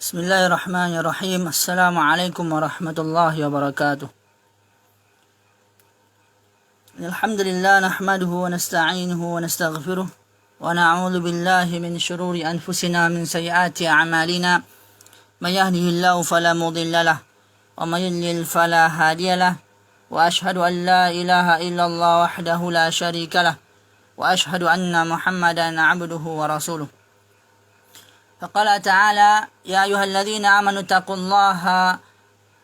Bismillahirrahmanirrahim. Assalamualaikum warahmatullahi wabarakatuh. Alhamdulillah nahmaduhu wa nasta'inuhu wa nastaghfiruh wa na'udzu billahi min shururi anfusina min sayyiati a'malina. May yahdihillahu fala mudilla lahu wa may yudlil fala hadiya lahu. Wa ashhadu an la ilaha illallah wahdahu la syarika lahu wa ashhadu anna Muhammadan 'abduhu wa rasuluh. فقال تعالى يا أيها الذين آمنوا اتقوا الله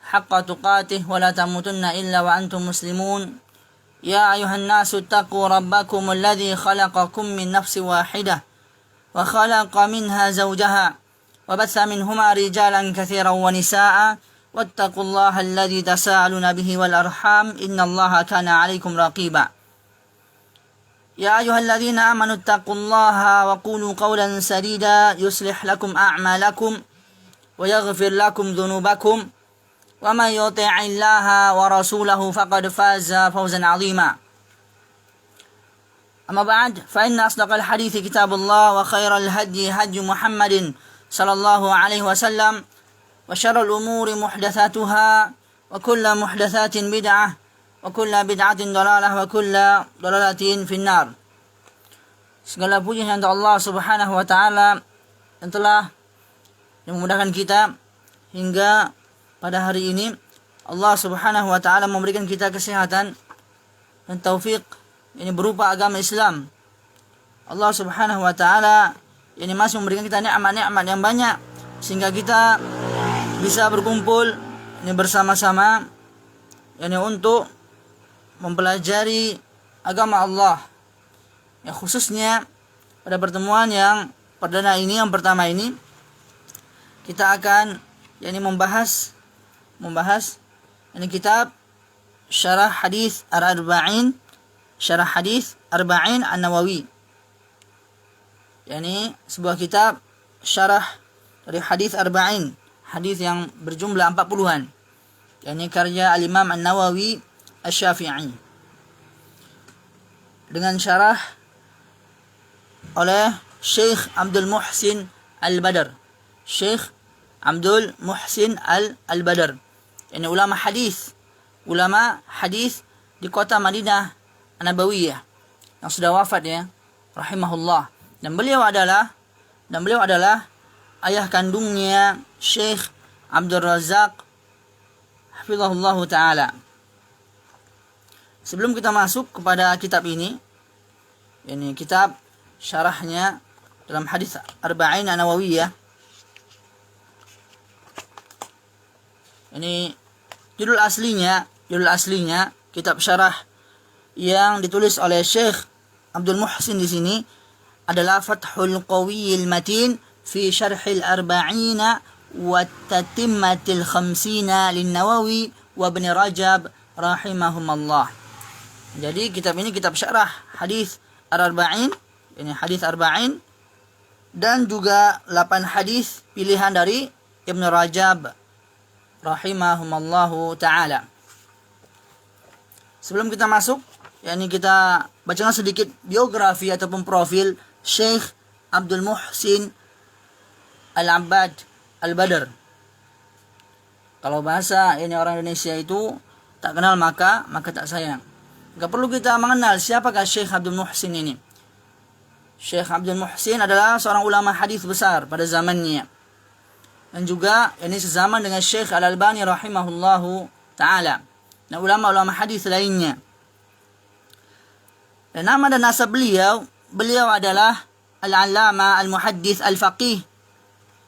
حق تقاته ولا تموتن إلا وأنتم مسلمون يا أيها الناس اتقوا ربكم الذي خلقكم من نفس واحدة وخلق منها زوجها وبث منهما رجالا كثيرا ونساء واتقوا الله الذي تساءلون به والأرحام إن الله كان عليكم رقيبا يا أيها الذين آمنوا اتقوا الله وقولوا قولا سديدا يصلح لكم أعمالكم ويغفر لكم ذنوبكم ومن يطع الله ورسوله فقد فاز فوزا عظيما أما بعد فإن أصدق الحديث كتاب الله وخير الهدي هدي محمد صلى الله عليه وسلم وشر الأمور محدثاتها وكل محدثات بدعة wa kulla bid'atin dalalah wa kulla dalalatin finnar. Segala puji hanya untuk Allah Subhanahu wa taala yang telah memudahkan kita hingga pada hari ini. Allah Subhanahu wa taala memberikan kita kesehatan dan taufik ini berupa agama Islam. Allah Subhanahu wa taala ini masih memberikan kita nikmat-nikmat yang banyak sehingga kita bisa berkumpul ini bersama-sama ini untuk mempelajari agama Allah. Ya, khususnya pada pertemuan yang perdana ini, yang pertama ini, kita akan membahas ini kitab Syarah Hadis Ar-Arba'in, Syarah Hadis Arba'in An-Nawawi. Yani sebuah kitab syarah dari hadis Arba'in, hadis yang berjumlah 40-an. Yani karya Al-Imam An-Nawawi Asy-Syafi'i dengan syarah oleh Syekh Abdul Muhsin Al-Badr. Syekh Abdul Muhsin Al-Badr. Ini ulama hadis di kota Madinah An-Nabawiyah yang sudah wafat ya, rahimahullah. Dan beliau adalah ayah kandungnya Syekh Abdul Razak hafizahullah taala. Sebelum kita masuk kepada kitab ini kitab syarahnya dalam hadis Arba'in An-Nawawiyah. Ini judul aslinya kitab syarah yang ditulis oleh Syekh Abdul Muhsin di sini adalah Fathul Qawiyil Matin fi Syarhil Arba'in wa Tatimmatil Khamsina lin-Nawawi wa Ibn Rajab rahimahumallah. Jadi kitab ini kitab syarah hadis Ar-Arba'in, ini hadis Arba'in, dan juga 8 hadis pilihan dari Ibn Rajab rahimahumallahu taala. Sebelum kita masuk, kita bacakan sedikit biografi ataupun profil Syekh Abdul Muhsin Al-Abbad Al-Badr. Kalau bahasa orang Indonesia itu tak kenal maka tak sayang. Gak perlu kita mengenal siapakah Syekh Abdul Muhsin ini. Syekh Abdul Muhsin adalah seorang ulama hadis besar pada zamannya. Dan juga ini sezaman dengan Syekh Al-Albani rahimahullahu ta'ala. Dan ulama-ulama hadis lainnya. Dan nama dan nasab beliau adalah Al-Allama Al-Muhaddis Al-Faqih.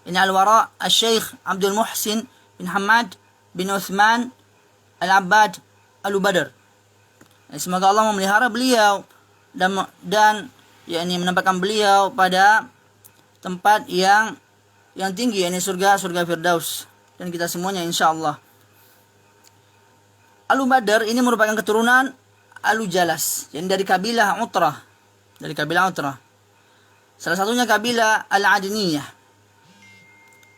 Ini Al-Wara' Al-Syekh Abdul Muhsin bin Hamad bin Uthman Al-Abbad Al-Badr. Semoga Allah memelihara beliau dan menempatkan beliau pada tempat yang tinggi, surga Firdaus, dan kita semuanya insyaallah. Al-Badr ini merupakan keturunan Al-Jalas, yang dari kabilah Utrah. Salah satunya kabilah Al-Adniyah.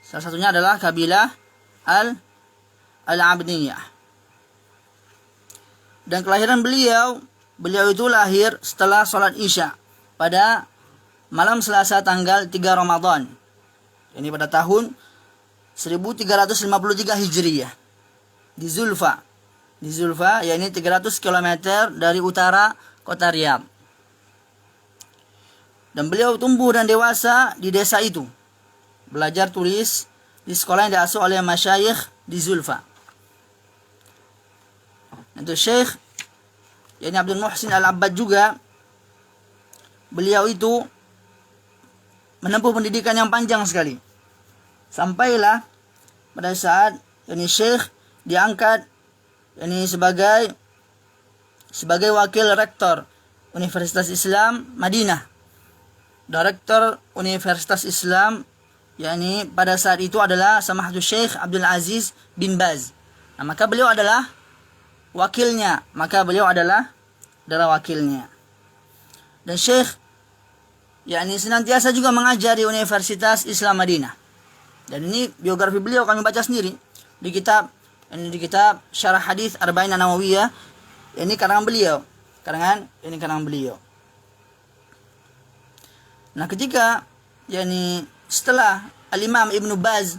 Salah satunya adalah kabilah Al-Adniyah. Dan kelahiran beliau itu lahir setelah sholat Isya pada malam Selasa tanggal 3 Ramadan. Ini pada tahun 1353 Hijriyah di Zulfa. Di Zulfa, yakni 300 km dari utara kota Riyadh. Dan beliau tumbuh dan dewasa di desa itu. Belajar tulis di sekolah yang diasuh oleh masyayikh di Zulfa. Itu Syekh yakni Abdul Muhsin Al-Abbad juga, beliau itu menempuh pendidikan yang panjang sekali. Sampailah pada saat yakni Syekh diangkat yakni sebagai wakil rektor Universitas Islam Madinah. Direktur Universitas Islam yakni pada saat itu adalah Samahatul Syekh Abdul Aziz bin Baz. Nah, maka beliau adalah wakilnya. Dan Syekh yakni senantiasa juga mengajar di Universitas Islam Madinah. Dan ini biografi beliau kami baca sendiri di kitab Syarah Hadis Arba'in An-Nawawiyah. Ini karangan beliau. Nah, ketika yakni setelah Al-Imam Ibnu Baz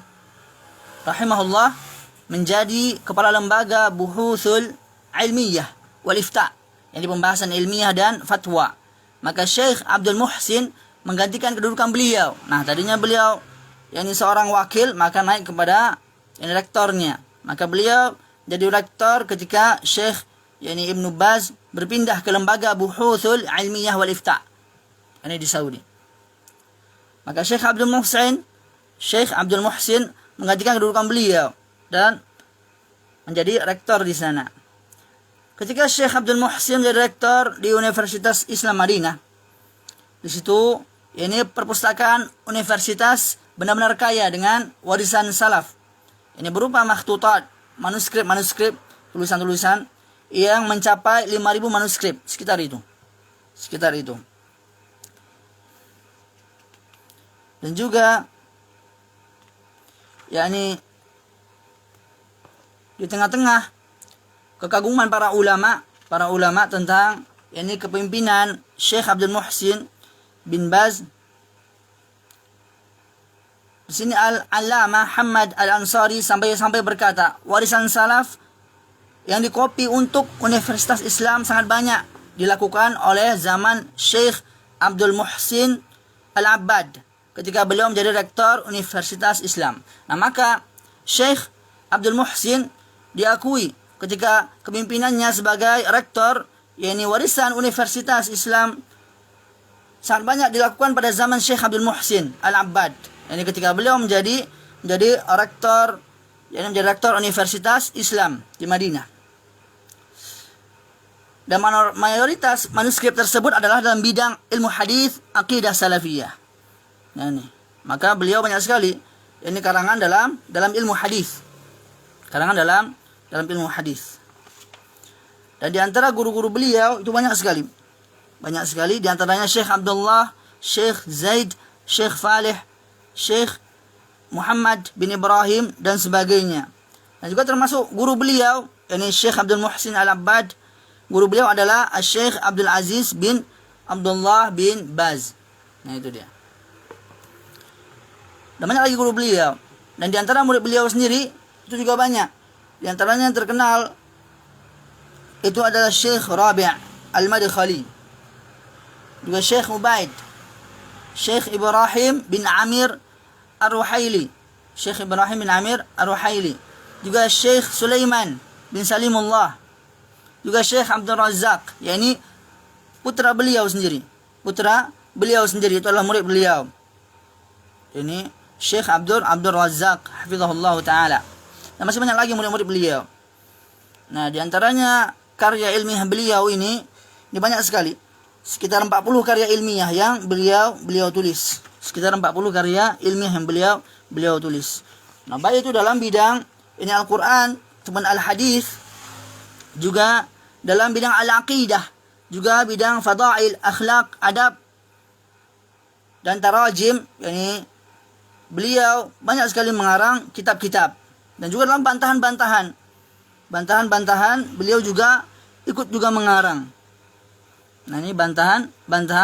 rahimahullah menjadi kepala lembaga Buhuthul Ilmiyah wal Ifta, yakni pembahasan ilmiah dan fatwa, maka Syekh Abdul Muhsin menggantikan kedudukan beliau. Nah, tadinya beliau yakni seorang wakil, maka naik kepada yakni rektornya. Maka beliau jadi rektor ketika Syekh yakni Ibnu Baz berpindah ke lembaga Buhuthul Ilmiyah wal Ifta, ini di Saudi. Maka Syekh Abdul Muhsin menggantikan kedudukan beliau dan menjadi rektor di sana. Ketika Syekh Abdul Muhsin menjadi rektor di Universitas Islam Madinah, di situ ini perpustakaan universitas benar-benar kaya dengan warisan salaf. Ini berupa makhtutat, manuskrip, tulisan-tulisan yang mencapai 5.000 manuskrip, sekitar itu. Dan juga yakni di tengah-tengah kekaguman para ulama tentang yakni kepemimpinan Syekh Abdul Muhsin bin Baz. Di sini Al-Allamah Hamad Al-Ansari sampai berkata, warisan salaf yang dikopi untuk Universitas Islam sangat banyak dilakukan oleh zaman Syekh Abdul Muhsin Al-Abbad ketika beliau menjadi rektor Universitas Islam. Nah, maka Syekh Abdul Muhsin diakui ketika kepemimpinannya sebagai rektor, yakni warisan Universitas Islam sangat banyak dilakukan pada zaman Syekh Abdul Muhsin Al-Abbad. Ini ketika beliau menjadi rektor, yakni menjadi rektor Universitas Islam di Madinah. Dan mayoritas manuskrip tersebut adalah dalam bidang ilmu hadis, akidah salafiyah. Nah, ini. Maka beliau banyak sekali ini karangan dalam ilmu hadis. Dalam ilmu hadis. Dan di antara guru-guru beliau itu banyak sekali. Di antaranya Syekh Abdullah, Syekh Zaid, Syekh Falih, Syekh Muhammad bin Ibrahim dan sebagainya. Dan juga termasuk guru beliau, yakni Syekh Abdul Muhsin Al-Abbad. Guru beliau adalah Syekh Abdul Aziz bin Abdullah bin Baz. Nah, itu dia. Dan banyak lagi guru beliau. Dan di antara murid beliau sendiri itu juga banyak. Di antaranya yang terkenal itu adalah Syekh Rabi' Al-Madkhali. Juga Syekh Ubaid, Syekh Ibrahim bin Amir Ar-Ruhaili. Juga Syekh Sulaiman bin Salimullah. Juga Syekh Abdul Razak, yakni putra beliau sendiri itu adalah murid beliau. Ini Syekh Abdul Razak hafizahullah taala. Dan masih banyak lagi murid-murid beliau. Nah, di antaranya karya ilmiah beliau ini banyak sekali. Sekitar 40 karya ilmiah yang beliau tulis. Beliau tulis. Nah, baik itu dalam bidang ini Al-Qur'an, teman al-hadis, juga dalam bidang al-aqidah, juga bidang fadail, akhlak, adab dan tarajim. Yani beliau banyak sekali mengarang kitab-kitab. Dan juga dalam bantahan-bantahan beliau juga ikut mengarang. Nah, ini bantahan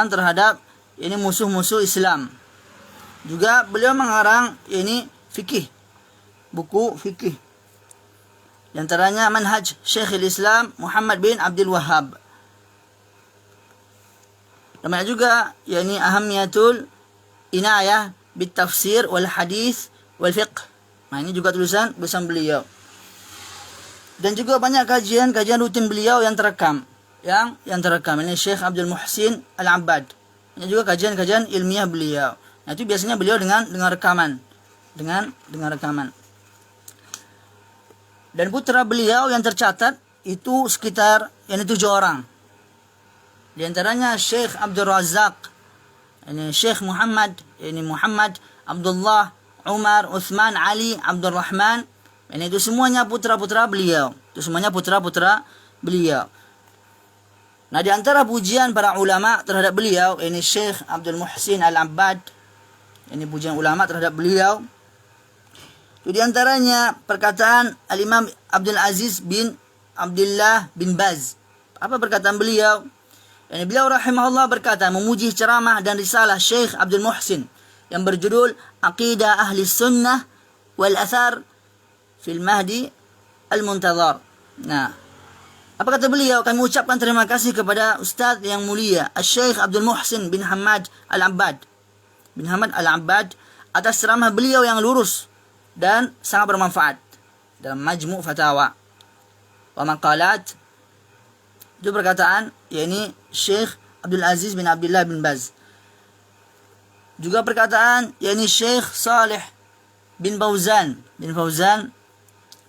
terhadap ini musuh-musuh Islam. Juga beliau mengarang ini fikih buku fikih. Di antaranya Manhaj Syekhul Islam Muhammad bin Abdul Wahhab. Dan banyak juga yakni Ahamiyatul Inayah bit Tafsir wal Hadis wal Fiqh. Nah, ini juga tulisan beliau. Dan juga banyak kajian rutin beliau yang terekam. Yang terekam ini Syekh Abdul Muhsin Al-Abbad. Ini juga kajian ilmiah beliau. Nah, itu biasanya beliau dengan rekaman. Dengan rekaman. Dan putra beliau yang tercatat itu sekitar 7 orang. Di antaranya Syekh Abdul Razak, ini Syekh Muhammad, ini Muhammad Abdullah Umar Uthman Ali Abdul Rahman. Ini itu semuanya putra-putra beliau. Nah, di antara pujian para ulama terhadap beliau, ini Syekh Abdul Muhsin Al-Abbad. Ini pujian ulama terhadap beliau. Itu di antaranya perkataan Al-Imam Abdul Aziz bin Abdullah bin Baz. Apa perkataan beliau? Yani beliau rahimahullah berkata memuji ceramah dan risalah Syekh Abdul Muhsin yang berjudul Aqidah Ahli Sunnah wal Athar fil Mahdi Al-Muntazar. Nah, apa kata beliau? Kami ucapkan terima kasih kepada Ustaz yang mulia Syekh Abdul Muhsin bin Hamad Al-Abbad atas ceramah beliau yang lurus dan sangat bermanfaat dalam Majmu' Fatawa wa Maqalat. Itu perkataan yakni Syekh Abdul Aziz bin Abdullah bin Baz. Juga perkataan yakni Syekh Saleh bin Fauzan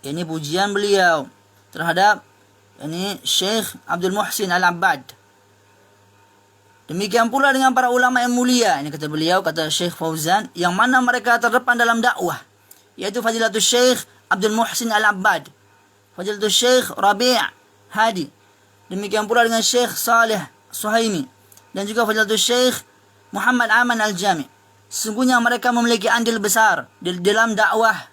ini pujian beliau terhadap ini Syekh Abdul Muhsin Al-Abbad. Demikian pula dengan para ulama yang mulia. Ini kata beliau, kata Syekh Fauzan, yang mana mereka terdepan dalam dakwah, yaitu Fadilatul Syekh Abdul Muhsin Al-Abbad, Fadilatul Syekh Rabi' Hadi. Demikian pula dengan Syekh Saleh Suhaimi dan juga Fadilatul Syekh Muhammad Aman Al-Jami. Sesungguhnya mereka memiliki andil besar dalam dakwah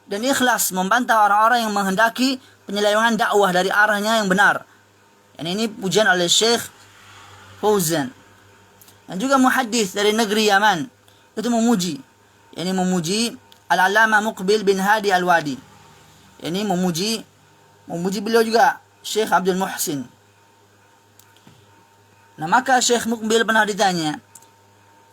dan ikhlas membantah orang-orang yang menghendaki penyelewengan dakwah dari arahnya yang benar. Dan ini pujian oleh Syekh Fauzan. Dan juga muhaddits dari negeri Yaman itu memuji Al-Allamah Muqbil bin Hadi Al-Wadi. Ini memuji beliau juga Syekh Abdul Muhsin. Nah, maka Syekh Muqbil pernah ditanya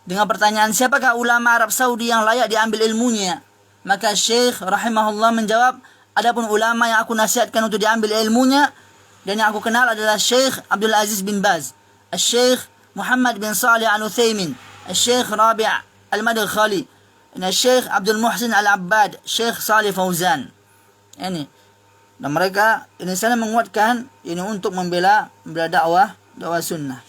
dengan pertanyaan, siapakah ulama Arab Saudi yang layak diambil ilmunya? Maka Syekh rahimahullah menjawab, adapun ulama yang aku nasihatkan untuk diambil ilmunya dan yang aku kenal adalah Syekh Abdul Aziz bin Baz, Syekh Muhammad bin Salih Al-Utsaimin, Syekh Rabi' Al-Madkhali, Syekh Abdul Muhsin Al-Abbad, Syekh Salih Fauzan. Ini dan mereka ini saling menguatkan ini untuk membela dakwah sunnah.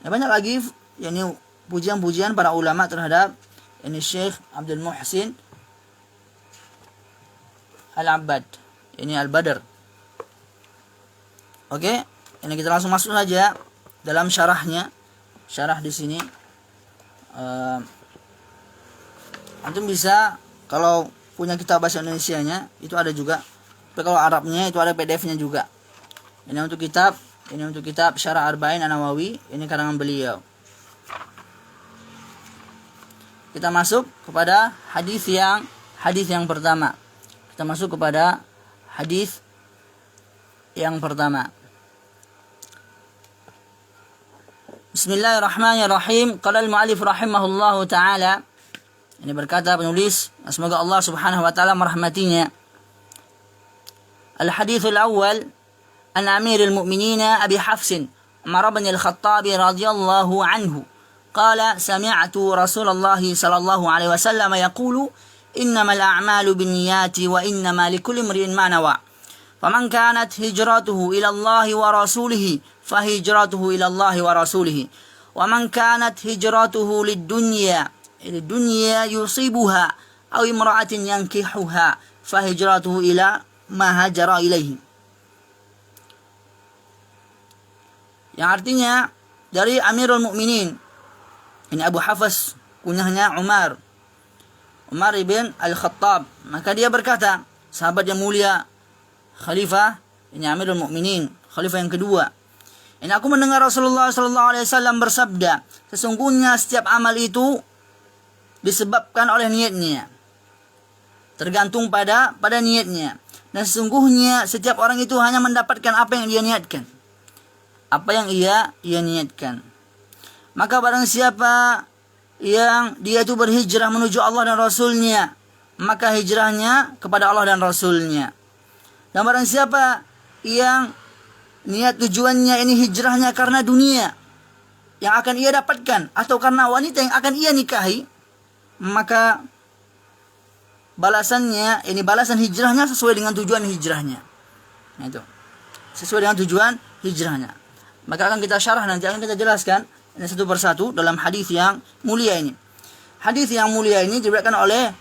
Ya, banyak lagi ini pujian-pujian para ulama terhadap ini Syekh Abdul Muhsin Al-Abbad, ini Al-Badr. Oke, ini kita langsung masuk saja dalam syarahnya. Syarah di sini antum bisa, kalau punya kitab bahasa Indonesianya itu ada juga, tapi kalau Arabnya itu ada PDF-nya juga. Ini untuk kitab Syarah Arba'in An-Nawawi, ini karangan beliau. Kita masuk kepada hadis yang pertama. Kita masuk kepada hadis yang pertama. Bismillahirrahmanirrahim. Qala al-mu'allif rahimahullahu taala. Ini berkata penulis, semoga Allah Subhanahu wa taala merahmatinya. Al-hadithul awwal an Amirul Mu'minin Abi Hafs Umar bin Al-Khattab radhiyallahu anhu. قال سمعت رسول الله صلى الله عليه وسلم يقول إنما الأعمال بالنيات وإنما لكل امرئ ما نوى فمن كانت هجرته إلى الله ورسوله فهجرته إلى الله ورسوله ومن كانت هجرته للدنيا يصيبها أو امرأة ينكحها فهجرته إلى ما هاجر إليه. Yang artinya dari Amirul Mukminin, ini Abu Hafs, kunyahnya Umar ibn Al-Khattab. Maka dia berkata, sahabat yang mulia, khalifah, ini Amirul Mukminin, khalifah yang kedua. Ini aku mendengar Rasulullah SAW bersabda, sesungguhnya setiap amal itu disebabkan oleh niatnya. Tergantung pada niatnya. Dan sesungguhnya setiap orang itu hanya mendapatkan apa yang dia niatkan. Apa yang ia niatkan. Maka barang siapa yang dia itu berhijrah menuju Allah dan Rasulnya, maka hijrahnya kepada Allah dan Rasulnya. Dan barang siapa yang niat tujuannya ini hijrahnya karena dunia yang akan ia dapatkan, atau karena wanita yang akan ia nikahi, maka balasannya, ini balasan hijrahnya sesuai dengan tujuan hijrahnya. Nah, itu sesuai dengan tujuan hijrahnya. Maka akan kita syarah nanti, akan kita jelaskan ini satu persatu dalam hadis yang mulia ini. Hadis yang mulia ini diriwayatkan oleh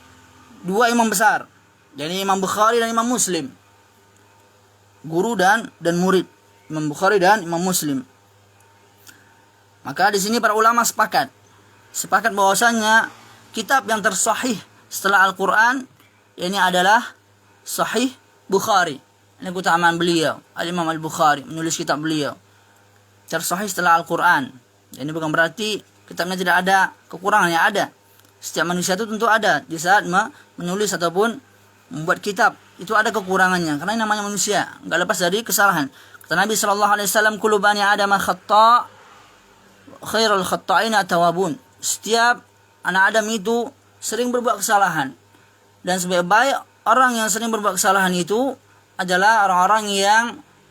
dua imam besar, yakni Imam Bukhari dan Imam Muslim. Guru dan murid, Imam Bukhari dan Imam Muslim. Maka di sini para ulama sepakat bahwasanya kitab yang tersahih setelah Al-Quran ini adalah Sahih Bukhari. Ini keutamaan beliau, Al-Imam Al-Bukhari menulis kitab beliau tersahih setelah Al-Quran. Ini bukan berarti kitabnya tidak ada kekurangannya, ada. Setiap manusia itu tentu ada di saat menulis ataupun membuat kitab, itu ada kekurangannya, karena ini namanya manusia, enggak lepas dari kesalahan. Kata Nabi SAW, kullu bani Adam khata' khairul khata'ina tawabun. Setiap anak Adam itu sering berbuat kesalahan, dan sebaik-baik orang yang sering berbuat kesalahan itu adalah orang-orang yang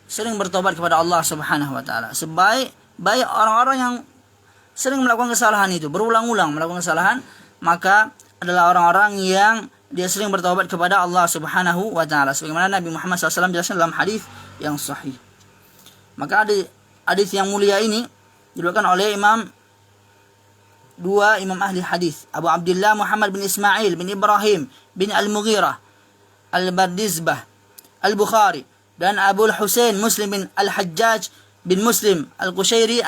sering bertobat kepada Allah Subhanahu wa taala. Sebaik-baik orang-orang yang sering melakukan kesalahan itu, berulang-ulang melakukan kesalahan, maka adalah orang-orang yang dia sering bertobat kepada Allah Subhanahu wa taala, sebagaimana Nabi Muhammad SAW jelaskan dalam hadis yang sahih. Maka hadis yang mulia ini diriwayatkan oleh dua imam ahli hadis, Abu Abdullah Muhammad bin Ismail bin Ibrahim bin Al-Mughirah Al-Bardizbah Al-Bukhari, dan Abu Husain Muslim bin Al-Hajjaj bin Muslim Al-Qushairi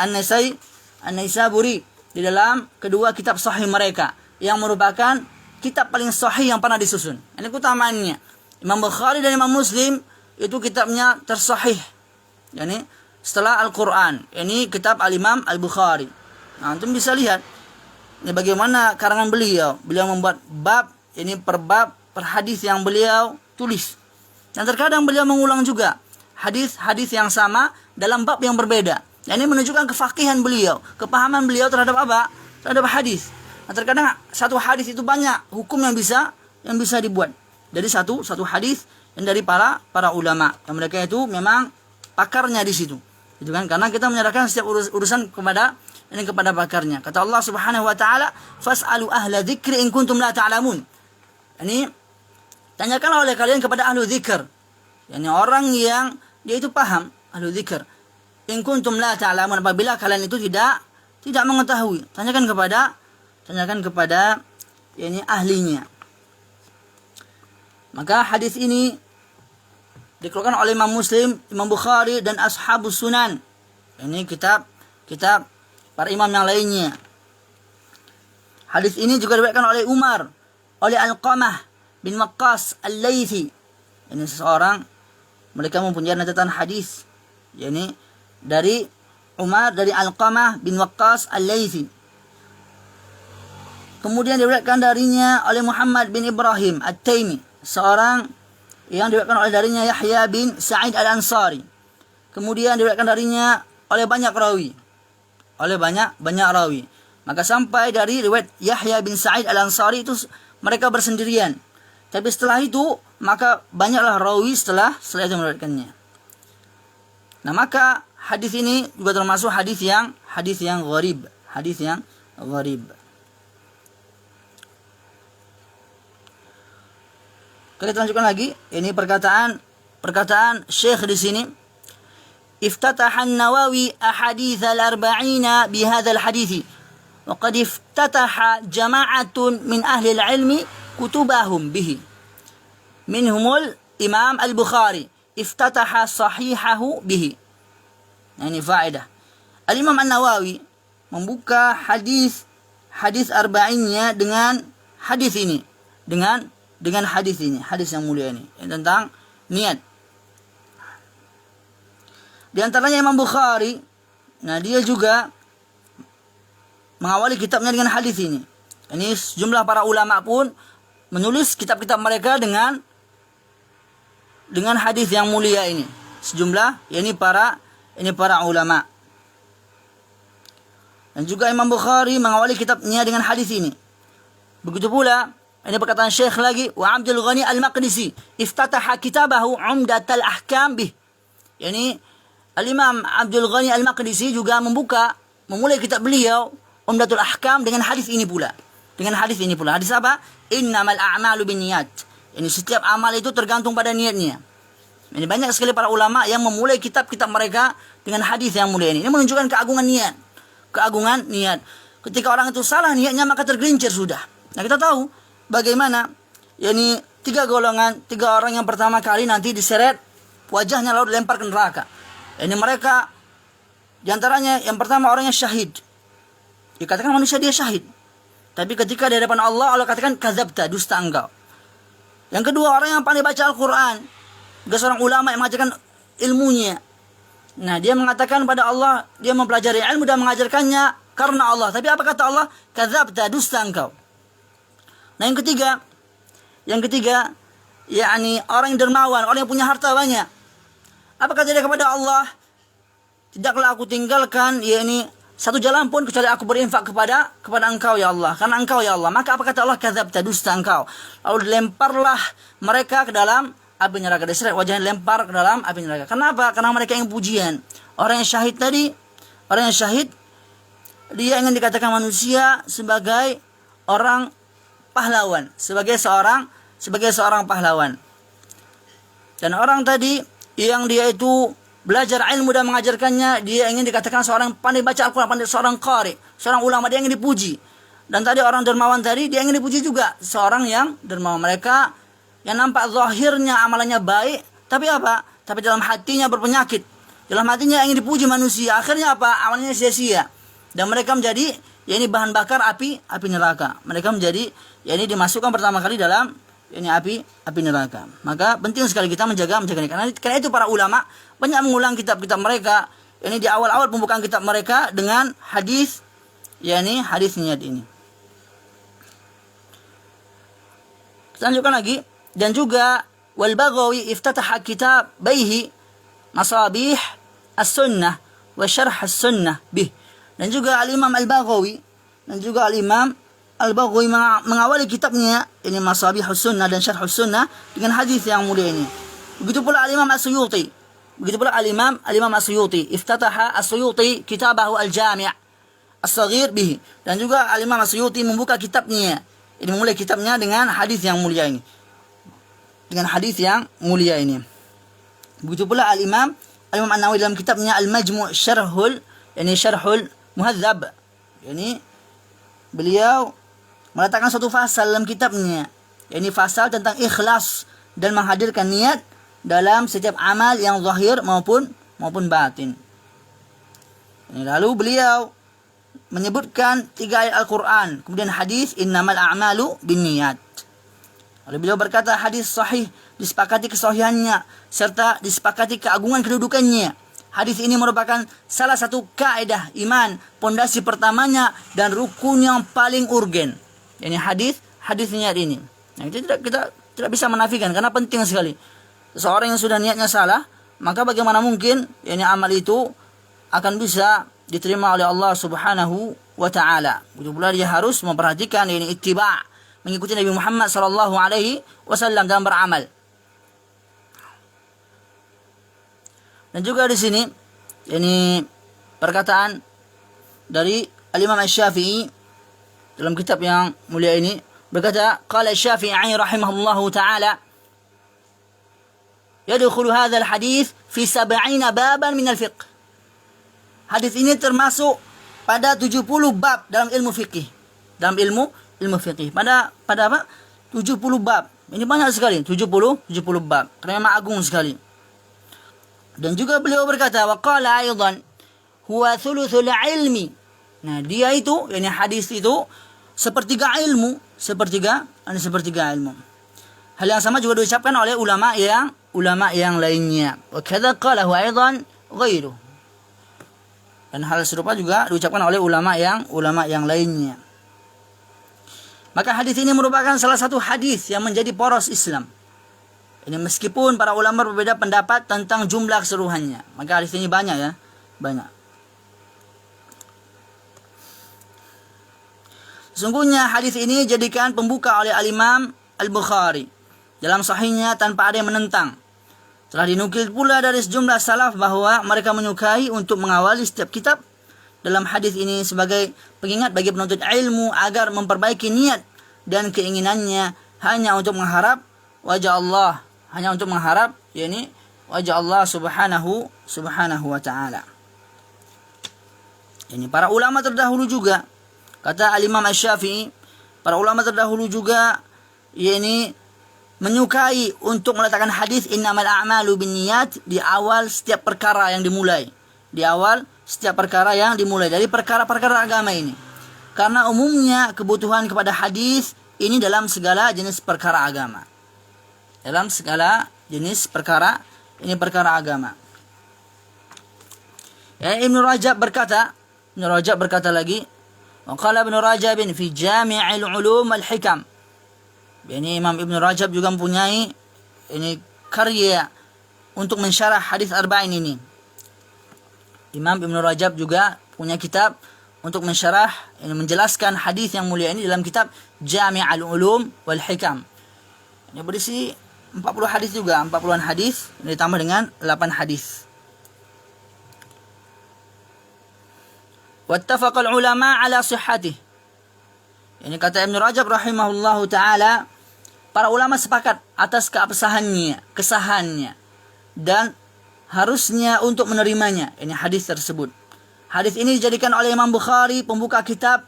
An-Naisaburi di dalam kedua kitab sahih mereka, yang merupakan kitab paling sahih yang pernah disusun. Ini keutamaannya. Imam Bukhari dan Imam Muslim itu kitabnya tersahih, yakni setelah Al-Quran. Ini kitab Al-Imam Al-Bukhari. Nah, antum bisa lihat ini bagaimana karangan beliau. Beliau membuat bab, ini per bab, per hadis yang beliau tulis. Dan terkadang beliau mengulang juga hadis-hadis yang sama dalam bab yang berbeda. Ini menunjukkan kefakihan beliau, kepahaman beliau terhadap apa? Terhadap hadis. Nah, terkadang satu hadis itu banyak hukum yang bisa dibuat dari satu hadis yang dari para ulama. Dan mereka itu memang pakarnya di situ. Itu kan, karena kita menyerahkan setiap urusan kepada pakarnya. Kata Allah Subhanahu wa taala, "Fas'alu ahla dzikri in kuntum la ta'lamun." Ini tanyakanlah oleh kalian kepada ahlu dzikr. Yani orang yang dia itu paham, ahlu dzikr. In kuntum la ta'lamun, apabila kalian itu tidak mengetahui, tanyakan kepada yani ahlinya. Maka hadis ini dikeluarkan oleh Imam Muslim, Imam Bukhari dan Ashabus Sunan. Ini kitab para imam yang lainnya. Hadis ini juga diriwayatkan oleh Umar, oleh Alqamah bin Waqqas Al-Laythi. Ini seseorang, mereka mempunyai catatan hadis, yakni dari Umar, dari Alqamah bin Waqqas Al-Laythi. Kemudian diriwayatkan darinya oleh Muhammad bin Ibrahim At-Taimi, seorang yang diriwayatkan oleh darinya Yahya bin Sa'id Al-Ansari. Kemudian diriwayatkan darinya oleh banyak rawi. Maka sampai dari riwayat Yahya bin Sa'id Al-Ansari itu mereka bersendirian. Tapi setelah itu maka banyaklah rawi setelah itu meriwayatkannya. Nah, maka hadis ini juga termasuk hadis yang gharib, Kita lanjutkan lagi. Ini perkataan Syekh di sini. Iftataha an-Nawawi ahadits al-arba'ina bihadzal hadits. Wa qad iftataha jama'atun min ahli al-'ilmi kutubahum bihi. Minhumul Imam Al-Bukhari iftataha sahihahu bihi. Nah, ini faedah. Al-Imam An-Nawawi membuka hadis arba'innya dengan hadis ini. Dengan hadis ini, hadis yang mulia ini, tentang niat. Di antaranya Imam Bukhari, nah dia juga mengawali kitabnya dengan hadis ini. Ini sejumlah para ulama pun menulis kitab-kitab mereka dengan hadis yang mulia ini. Sejumlah ini para ulama. Dan juga Imam Bukhari mengawali kitabnya dengan hadis ini. Begitu pula ini perkataan Syekh lagi, wa Abdul Ghani Al-Maqdisi iftataha kitabahu Umdatul Ahkam bih. Yani Al-Imam Abdul Ghani Al-Maqdisi juga memulai kitab beliau Umdatul Ahkam dengan hadis ini pula. Hadis apa? Innamal a'malu binniyat. Ini setiap amal itu tergantung pada niatnya. Ini banyak sekali para ulama yang memulai kitab-kitab mereka dengan hadis yang mulia ini. Ini menunjukkan keagungan niat. Ketika orang itu salah niatnya maka tergelincir sudah. Nah, kita tahu bagaimana yakni 3 golongan, 3 orang yang pertama kali nanti diseret wajahnya lalu dilempar ke neraka. Ini mereka diantaranya yang pertama orang yang syahid. Dikatakan manusia dia syahid. Tapi ketika di hadapan Allah katakan kadzabta, dusta engkau. Yang kedua orang yang pandai baca Al-Quran. Juga seorang ulama yang mengajarkan ilmunya. Nah, dia mengatakan pada Allah, dia mempelajari ilmu dan mengajarkannya karena Allah. Tapi apa kata Allah? Kadzabta, dusta engkau. Nah, yang ketiga, yakni orang yang dermawan, orang yang punya harta banyak. Apa kata dia kepada Allah? Tidaklah aku tinggalkan yakni satu jalan pun kecuali aku berinfak kepada engkau ya Allah. Karena engkau ya Allah. Maka apa kata Allah? Kadzabta, dusta engkau. Lalu dilemparlah mereka ke dalam api neraka. Diseret wajahnya dilempar ke dalam api neraka. Kenapa? Karena mereka ingin pujian. Orang yang syahid dia ingin dikatakan manusia sebagai orang pahlawan, sebagai seorang pahlawan. Dan orang tadi yang dia itu belajar ilmu dan mengajarkannya, dia ingin dikatakan seorang pandai baca Al-Quran, seorang qari, seorang ulama, dia ingin dipuji. Dan tadi orang dermawan tadi, dia ingin dipuji juga, seorang yang dermawan. Mereka yang nampak zahirnya amalannya baik, tapi apa? Tapi dalam hatinya berpenyakit. Dalam hatinya ingin dipuji manusia. Akhirnya apa? Amalnya sia-sia. Dan mereka menjadi bahan bakar api neraka. Mereka menjadi dimasukkan pertama kali dalam api neraka. Maka penting sekali kita menjaga ini. Karena itu para ulama banyak mengulang kitab-kitab mereka. Ini di awal-awal pembukaan kitab mereka dengan hadis hadis niat ini. Kita lanjutkan lagi. Dan juga wal Baghawi iftataha kitab baihi Masabih as-Sunnah wa Syarh as-Sunnah bih. Dan juga Al-Imam Al-Baghawi mengawali kitabnya ini Masabih as-Sunnah dan Syarh as-Sunnah dengan hadis yang mulia ini. Begitu pula Al-Imam As-Suyuti. Al-Imam As-Suyuti iftataha As-Suyuti kitabahu Al-Jami' As-Saghir bih. Dan juga Al-Imam As-Suyuti membuka kitabnya. Ini memulai kitabnya dengan hadis yang mulia ini. Begitu pula Al-Imam An-Nawawi dalam kitabnya Al-Majmu' Syarhul Muhadzab. Beliau meletakkan satu fasal dalam kitabnya. Fasal tentang ikhlas dan menghadirkan niat dalam setiap amal yang zahir maupun batin. Lalu beliau menyebutkan 3 ayat Al-Quran, kemudian hadis innamal a'malu binniyat. Lalu beliau berkata hadis sahih, disepakati kesahihannya serta disepakati keagungan kedudukannya. Hadis ini merupakan salah satu kaidah iman, pondasi pertamanya dan rukun yang paling urgen. Hadis niat ini. Nah, kita tidak bisa menafikan karena penting sekali. Seseorang yang sudah niatnya salah, maka bagaimana mungkin amal itu akan bisa diterima oleh Allah Subhanahu wa taala. Begitu pula dia harus memperhatikan ittiba', mengikuti Nabi Muhammad sallallahu alaihi wasallam dalam beramal. Dan juga di sini perkataan dari Al-Imam Asy-Syafi'i dalam kitab yang mulia ini berkata, qala Asy-Syafi'i rahimahullahu taala yadkhulu hadha al-hadits fi 70 baban min al-fiqh. Hadis ini termasuk pada 70 bab dalam ilmu fikih. Pada apa? 70 bab. Ini banyak sekali, 70 bab. Karena memang agung sekali. Dan juga beliau berkata, wa qala aidan huwa thuluthul ilmi. Nah, dia itu, hadis itu sepertiga ilmu. Hal yang sama juga diucapkan oleh ulama yang lainnya. Wa kadza qalahu aidan ghairuh. Dan hal serupa juga diucapkan oleh ulama yang lainnya. Maka hadis ini merupakan salah satu hadis yang menjadi poros Islam. Ini meskipun para ulama berbeda pendapat tentang jumlah keseluruhannya. Maka hadis ini banyak ya, banyak. Sesungguhnya hadis ini dijadikan pembuka oleh Al-Imam Al-Bukhari dalam sahihnya tanpa ada yang menentang. Telah dinukil pula dari sejumlah salaf bahwa mereka menyukai untuk mengawali setiap kitab dalam hadis ini sebagai pengingat bagi penuntut ilmu agar memperbaiki niat dan keinginannya hanya untuk mengharap wajah Allah, hanya untuk mengharap yakni wajah Allah subhanahu wa ta'ala. Ini para ulama terdahulu juga, kata Al-Imam Asy-Syafi'i, para ulama terdahulu juga yakni menyukai untuk meletakkan hadis innamal a'malu binniyat di awal setiap perkara yang dimulai. Di awal setiap perkara yang dimulai dari perkara-perkara agama ini. Karena umumnya kebutuhan kepada hadis ini dalam segala jenis perkara agama. Dalam segala jenis perkara, ini perkara agama. Ya, Ibn Rajab berkata lagi, wa qala Ibn Rajab fi Jami'il Ulum wal Hikam. Ini Imam Ibn Rajab juga mempunyai ini karya untuk mensyarah hadis arba'in ini. Imam Ibn Rajab juga punya kitab untuk mensyarah, ini menjelaskan hadis yang mulia ini dalam kitab Jami'ul Ulum wal Hikam. Ini berisi 40 hadis juga, 40-an hadis ditambah dengan 8 hadis. Wattafaqal ulama ala sihhatih. Ini kata Ibn Rajab rahimahullahu taala, para ulama sepakat atas kesahannya dan harusnya untuk menerimanya. Ini hadis tersebut. Hadis ini dijadikan oleh Imam Bukhari pembuka kitab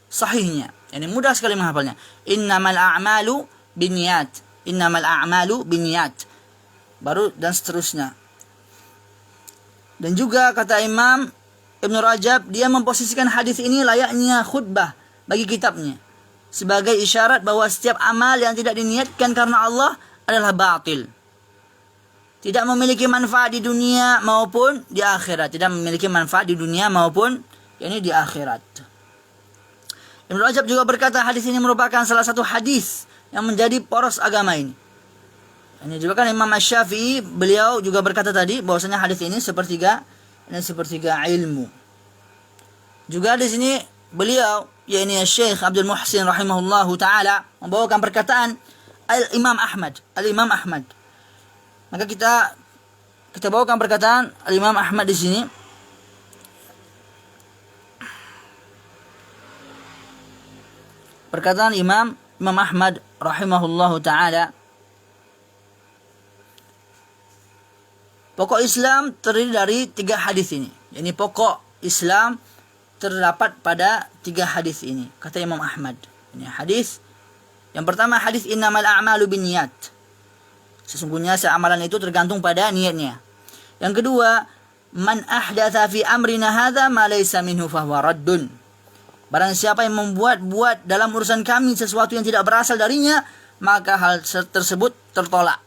sahihnya. Ini mudah sekali menghafalnya. Innamal a'malu binniyat. Innamal a'malu binniyat. Baru dan seterusnya. Dan juga kata Imam Ibn Rajab, dia memposisikan hadis ini layaknya khutbah bagi kitabnya, sebagai isyarat bahwa setiap amal yang tidak diniatkan karena Allah adalah batil. Tidak memiliki manfaat di dunia maupun di akhirat. Tidak memiliki manfaat di dunia maupun yakni di akhirat. Ibn Rajab juga berkata hadis ini merupakan salah satu hadis yang menjadi poros agama ini. Ini juga kan Imam Asy-Syafi'i, beliau juga berkata tadi bahwasanya hadis ini sepertiga ilmu. Juga di sini beliau yakni Syekh Abdul Muhsin rahimahullahu taala membawakan perkataan Al-Imam Ahmad. Maka kita bawakan perkataan Al-Imam Ahmad di sini. Perkataan Imam Ahmad rahimahullahu taala, pokok Islam terdiri dari 3 hadis ini. Yani pokok Islam terdapat pada 3 hadis ini, kata Imam Ahmad. Ini hadis yang pertama, hadis innamal a'malu binniyat. Sesungguhnya seamalan itu tergantung pada niatnya. Yang kedua, man ahdatsa fi amrina hadza ma laysa minhu fahuwa raddun. Barang siapa yang membuat dalam urusan kami sesuatu yang tidak berasal darinya, maka hal tersebut tertolak.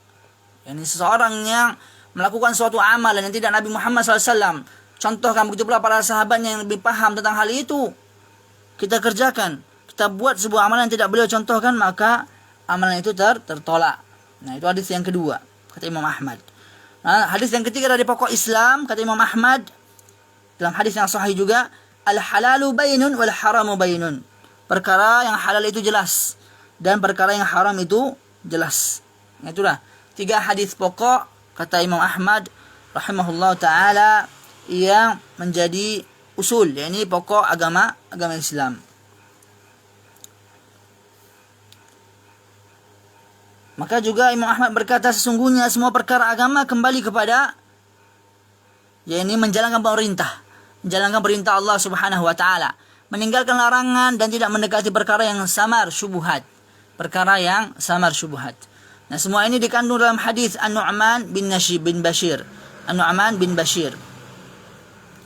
Yani seseorang yang melakukan suatu amalan yang tidak Nabi Muhammad SAW contohkan, begitu pula para sahabatnya yang lebih paham tentang hal itu, kita kerjakan, kita buat sebuah amalan yang tidak beliau contohkan, maka amalan itu tertolak. Nah, itu hadis yang kedua, kata Imam Ahmad. Nah, hadis yang ketiga dari pokok Islam, kata Imam Ahmad, dalam hadis yang sahih juga, al-halalu bainun wal haramu bainun. Perkara yang halal itu jelas dan perkara yang haram itu jelas. Nah, itulah 3 hadis pokok, kata Imam Ahmad rahimahullah taala, yang menjadi usul, yakni pokok agama Islam. Maka juga Imam Ahmad berkata, sesungguhnya semua perkara agama kembali kepada yakni menjalankan perintah Allah Subhanahu wa taala, meninggalkan larangan dan tidak mendekati perkara yang samar syubhat. Nah, semua ini dikandung dalam hadis An-Nu'man bin Bashir.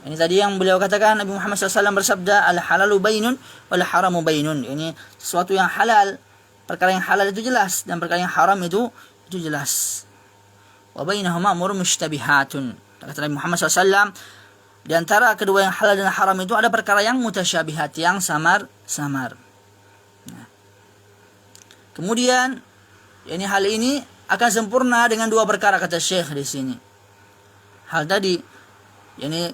Ini tadi yang beliau katakan, Nabi Muhammad SAW bersabda, al-halalu bainun wal haramu bainun. Ini sesuatu yang halal, perkara yang halal itu jelas, dan perkara yang haram itu jelas. Wa bainahuma umurun mushtabihatun. Kata Nabi Muhammad SAW, di antara kedua yang halal dan haram itu ada perkara yang mutasyabihat, yang samar-samar. Nah, Kemudian hal ini akan sempurna dengan dua perkara, kata Syekh di sini. Hal tadi,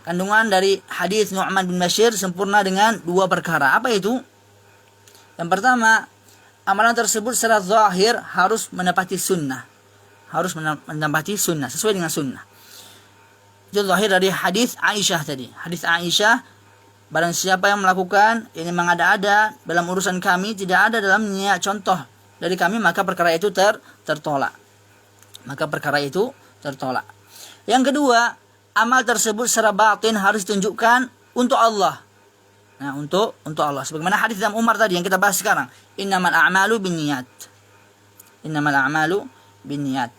kandungan dari hadis Nu'man bin Bashir sempurna dengan dua perkara. Apa itu? Yang pertama, amalan tersebut secara zahir harus menepati sunnah. Harus menepati sunnah, sesuai dengan sunnah. Itu zahir dari hadis Aisyah tadi. Hadis Aisyah, barang siapa yang melakukan mengada-ada dalam urusan kami, tidak ada dalamnya contoh dari kami, maka perkara itu tertolak. Maka perkara itu tertolak. Yang kedua, amal tersebut secara batin harus ditunjukkan untuk Allah. Nah, untuk Allah. Sebagaimana hadis Ibnu Umar tadi yang kita bahas sekarang. Innamal a'malu binniyat. Innamal a'malu binniyat.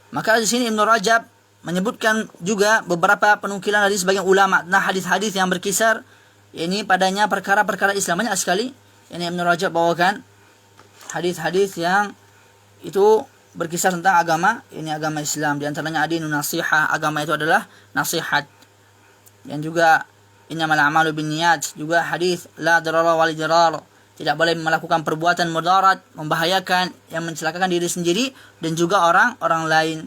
Maka di sini Ibnu Rajab menyebutkan juga beberapa penukilan dari sebagian ulama. Nah, hadis-hadis yang berkisar padanya perkara-perkara Islam. Banyak sekali Ibnu Rajab bawakan hadis-hadis yang itu berkisar tentang agama, agama Islam. Di antaranya adinun nasihah, agama itu adalah nasihat. Dan juga innamal a'malu binniyat, juga hadis la darara wal dirar, tidak boleh melakukan perbuatan mudarat, membahayakan, yang mencelakakan diri sendiri dan juga orang lain.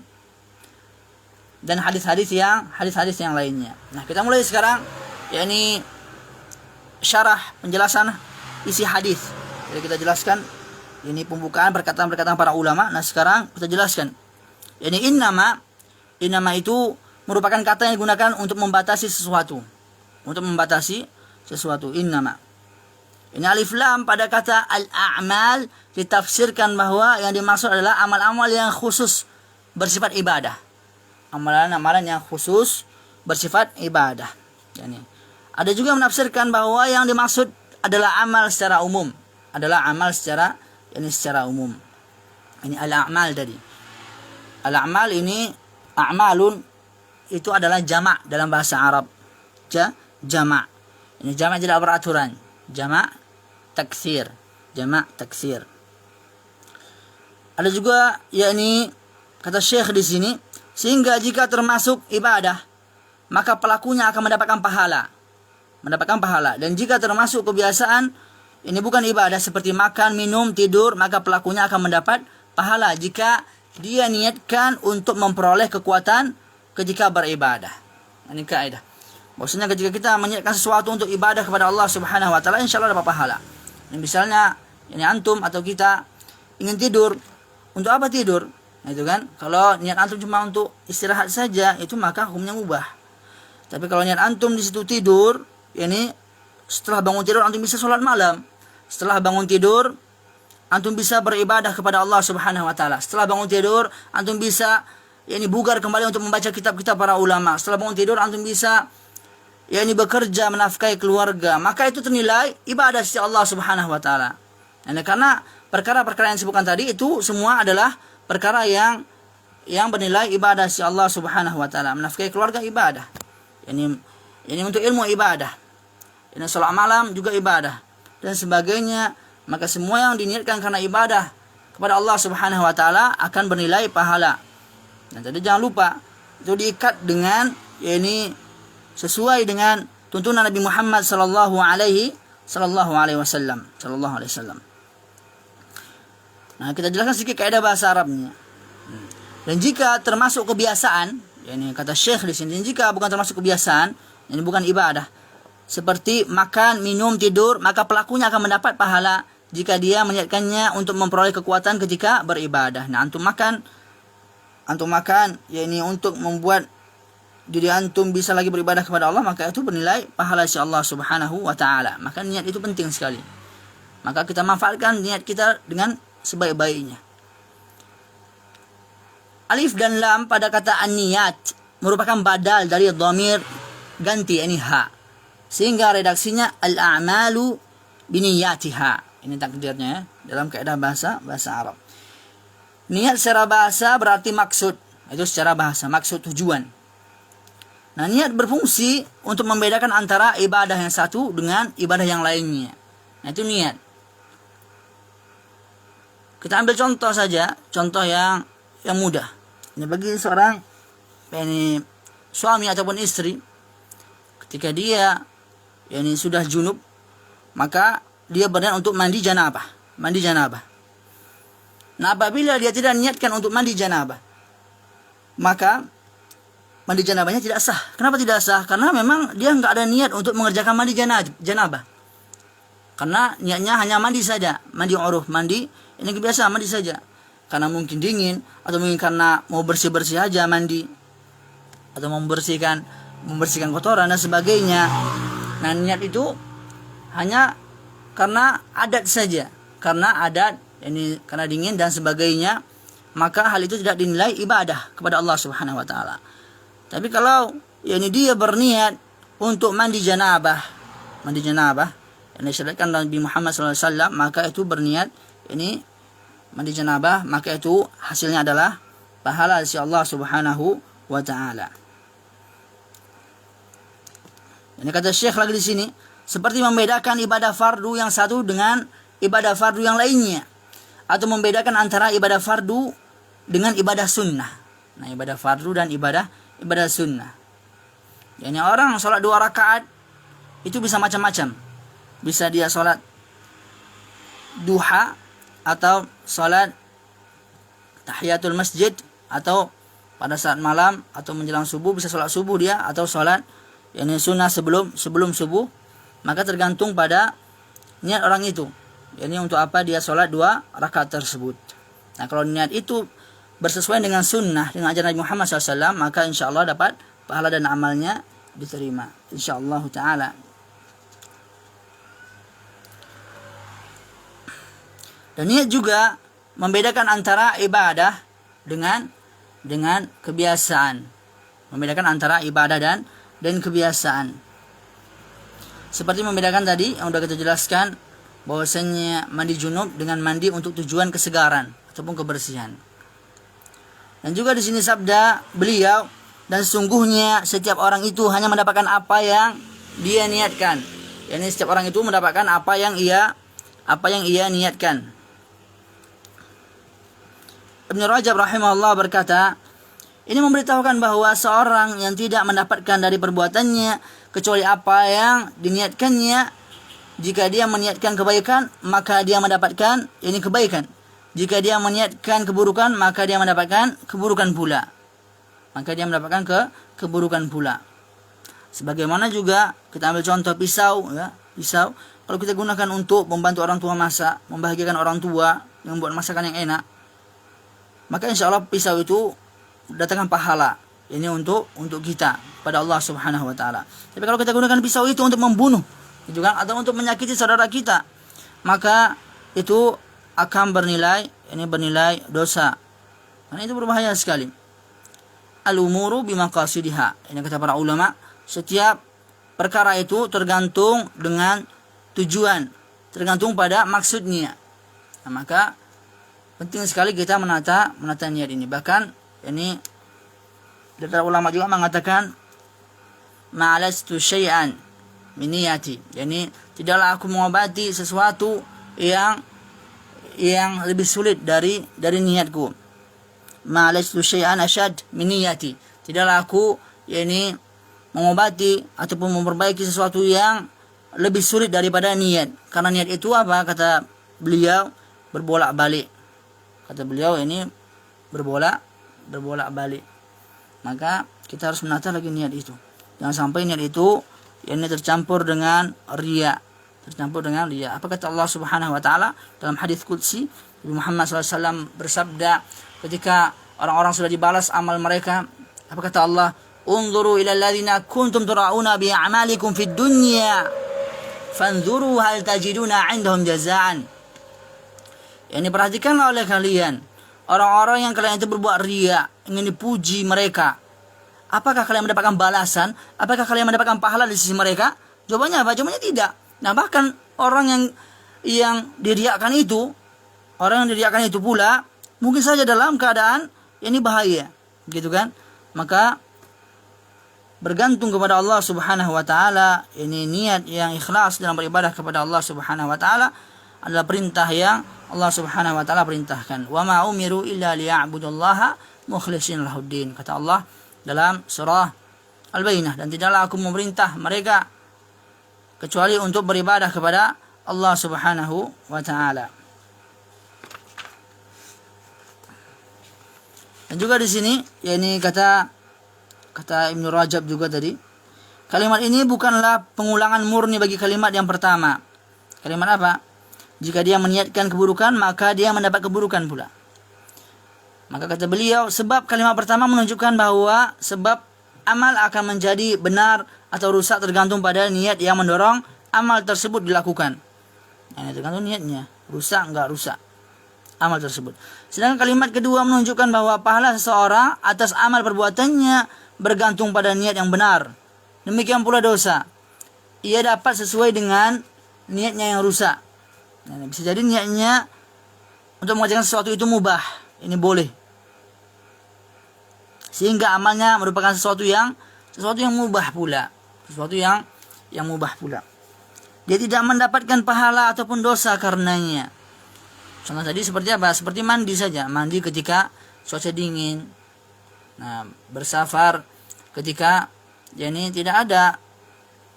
Dan hadis-hadis yang lainnya. Nah, kita mulai sekarang syarah penjelasan isi hadis. Jadi kita jelaskan pembukaan perkataan-perkataan para ulama. Nah, sekarang kita jelaskan. Innama itu merupakan kata yang digunakan untuk membatasi sesuatu. Untuk membatasi sesuatu. Innama. Ini alif lam pada kata al-a'mal ditafsirkan bahwa yang dimaksud adalah amal-amal yang khusus bersifat ibadah. Amalan-amalan yang khusus bersifat ibadah. Ada juga menafsirkan bahwa yang dimaksud adalah amal secara umum. Adalah amal secara umum. Ini al-a'mal tadi. Al-a'mal a'malun itu adalah jamak dalam bahasa Arab. Jamak. Ini jamak tidak beraturan. Jamak taksir. Ada juga kata Syekh di sini, sehingga jika termasuk ibadah, maka pelakunya akan mendapatkan pahala. Dan jika termasuk kebiasaan, ini bukan ibadah seperti makan, minum, tidur, maka pelakunya akan mendapat pahala jika dia niatkan untuk memperoleh kekuatan ketika beribadah. Ini kaidah. Maksudnya ketika kita meniatkan sesuatu untuk ibadah kepada Allah Subhanahu wa taala, insyaallah dapat pahala. Misalnya antum atau kita ingin tidur. Untuk apa tidur? Nah, itu kan. Kalau niat antum cuma untuk istirahat saja, itu maka hukumnya mubah. Tapi kalau niat antum di situ tidur, setelah bangun tidur antum bisa sholat malam. Setelah bangun tidur antum bisa beribadah kepada Allah Subhanahu wa taala. Setelah bangun tidur antum bisa bugar kembali untuk membaca kitab-kitab para ulama. Setelah bangun tidur antum bisa bekerja menafkahi keluarga. Maka itu ternilai ibadah sisi Allah Subhanahu wa taala. Karena perkara-perkara yang disebutkan tadi itu semua adalah perkara yang bernilai ibadah sisi Allah Subhanahu wa taala. Menafkahi keluarga ibadah. Ini untuk ilmu ibadah. Ini salat malam juga ibadah dan sebagainya. Maka semua yang diniatkan karena ibadah kepada Allah Subhanahu wa taala akan bernilai pahala. Dan tadi jangan lupa itu diikat dengan sesuai dengan tuntunan Nabi Muhammad sallallahu alaihi wasallam. Nah, kita jelaskan sedikit kaidah bahasa Arabnya. Dan jika termasuk kebiasaan, kata Syekh di sini, jika bukan termasuk kebiasaan, ini bukan ibadah, seperti makan, minum, tidur, maka pelakunya akan mendapat pahala jika dia meniatkannya untuk memperoleh kekuatan ketika beribadah. Nah, antum makan untuk membuat diri antum bisa lagi beribadah kepada Allah, maka itu bernilai pahala si Allah Subhanahu wa taala. Maka niat itu penting sekali. Maka kita manfaatkan niat kita dengan sebaik-baiknya. Alif dan lam pada kata an-niyat merupakan badal dari dhamir ganti ha. Sehingga redaksinya al-a'malu biniyatiha. Ini takdirnya dalam kaidah bahasa Arab. Niat secara bahasa berarti maksud. Itu secara bahasa, maksud, tujuan. Nah, niat berfungsi untuk membedakan antara ibadah yang satu dengan ibadah yang lainnya. Nah, itu niat. Kita ambil contoh saja, contoh yang mudah. Ini bagi seorang suami ataupun istri, ketika dia yakni sudah junub, maka dia berniat untuk mandi janabah. Nah, apabila dia tidak niatkan untuk mandi janabah, maka mandi janabahnya tidak sah. Kenapa tidak sah? Karena memang dia enggak ada niat untuk mengerjakan mandi janabah. Karena niatnya hanya mandi saja, mandi uruf, mandi ini kebiasaan mandi saja. Karena mungkin dingin, atau mungkin karena mau bersih-bersih aja mandi, atau membersihkan kotoran dan sebagainya. Nah, niat itu hanya karena adat saja, karena adat ini, karena dingin dan sebagainya, maka hal itu tidak dinilai ibadah kepada Allah Subhanahu wa taala. Tapi kalau dia berniat untuk mandi janabah yang disyariatkan Nabi Muhammad SAW, maka itu berniat ini mandi janabah, maka itu hasilnya adalah pahala dari Allah Subhanahu wa taala. Ini kata Syekh lagi di sini, seperti membedakan ibadah fardu yang satu dengan ibadah fardu yang lainnya, atau membedakan antara ibadah fardu dengan ibadah sunnah. Nah, ibadah fardu dan ibadah sunnah. Yani orang sholat 2 rakaat itu bisa macam-macam. Bisa dia sholat duha, atau sholat tahiyatul masjid, atau pada saat malam atau menjelang subuh bisa sholat subuh dia, atau sholat yani sunnah sebelum subuh. Maka tergantung pada niat orang itu, yani untuk apa dia sholat 2 rakaat tersebut. Nah, kalau niat itu bersesuaian dengan sunnah, dengan ajaran Nabi Muhammad SAW, maka insyaAllah dapat pahala dan amalnya diterima, insyaAllah ta'ala. Dan niat juga membedakan antara ibadah dengan kebiasaan. Membedakan antara ibadah dan kebiasaan. Seperti membedakan tadi yang sudah kita jelaskan, bahwasanya mandi junub dengan mandi untuk tujuan kesegaran ataupun kebersihan. Dan juga di sini sabda beliau, dan sesungguhnya setiap orang itu hanya mendapatkan apa yang dia niatkan. Yani setiap orang itu mendapatkan apa yang ia niatkan. Ibnu Rajab rahimahullah berkata, ini memberitahukan bahwa seorang yang tidak mendapatkan dari perbuatannya kecuali apa yang diniatkannya, jika dia meniatkan kebaikan, maka dia mendapatkan ini kebaikan. Jika dia meniatkan keburukan, maka dia mendapatkan keburukan pula. Keburukan pula. Sebagaimana juga kita ambil contoh pisau, ya. Pisau kalau kita gunakan untuk membantu orang tua masak, membahagiakan orang tua, yang membuat masakan yang enak, maka insya Allah pisau itu datangkan pahala. Ini untuk kita pada Allah Subhanahu wa taala. Tapi kalau kita gunakan pisau itu untuk membunuh, gitu kan, atau untuk menyakiti saudara kita, maka itu akan bernilai dosa. Karena itu berbahaya sekali. Al-umuru bimaqasidiha. Ini kata para ulama, setiap perkara itu tergantung dengan tujuan, tergantung pada maksudnya. Nah, maka penting sekali kita menata niat ini. Bahkan ini dari ulama juga mengatakan ma'alastu syai'an min niyati. Yani tidaklah aku mengobati sesuatu yang lebih sulit dari niatku. Ma'alastu syai'an ashad min niyati. Tidaklah aku mengobati ataupun memperbaiki sesuatu yang lebih sulit daripada niat. Karena niat itu apa? Kata beliau, berbolak-balik. Kata beliau ini berbolak-balik. Maka kita harus menata lagi niat itu. Jangan sampai niat itu ini tercampur dengan riya. Apa kata Allah Subhanahu wa taala dalam hadis qudsi? Nabi Muhammad SAW bersabda ketika orang-orang sudah dibalas amal mereka, apa kata Allah? Unzuru ila alladzina kuntum tura'una bi a'malikum fid dunya fanzuru hal tajiduna 'indahum jazaan. Ini perhatikanlah oleh kalian orang-orang yang kalian itu berbuat riya, ingin dipuji mereka. Apakah kalian mendapatkan balasan? Apakah kalian mendapatkan pahala di sisi mereka? Jawabannya apa? Jawabannya tidak. Nah, bahkan orang yang diriakan itu, pula mungkin saja dalam keadaan ini bahaya, gitu kan? Maka bergantung kepada Allah Subhanahu wa taala, ini niat yang ikhlas dalam beribadah kepada Allah Subhanahu wa taala adalah perintah yang Allah Subhanahu wa taala perintahkan. Wa ma umiru illa liya'budullaha mukhlishina lahuddin. Kata Allah dalam surah Al-Bayyinah, dan tidaklah aku memerintah mereka kecuali untuk beribadah kepada Allah Subhanahu wa taala. Dan juga di sini yakni kata Ibnu Rajab juga tadi, kalimat ini bukanlah pengulangan murni bagi kalimat yang pertama. Kalimat apa? Jika dia meniatkan keburukan, maka dia mendapat keburukan pula. Maka kata beliau, sebab kalimat pertama menunjukkan bahwa sebab amal akan menjadi benar atau rusak tergantung pada niat yang mendorong amal tersebut dilakukan. Ini tergantung niatnya, rusak enggak rusak amal tersebut. Sedangkan kalimat kedua menunjukkan bahwa pahala seseorang atas amal perbuatannya bergantung pada niat yang benar. Demikian pula dosa. Ia dapat sesuai dengan niatnya yang rusak. Nah, bisa jadi niatnya untuk mengerjakan sesuatu itu mubah. Ini boleh. Sehingga amalnya merupakan sesuatu yang mubah pula. Sesuatu yang mubah pula. Dia tidak mendapatkan pahala ataupun dosa karenanya. Contoh tadi seperti apa? Seperti mandi saja. Mandi ketika cuaca dingin. Nah, bersafar ketika tidak ada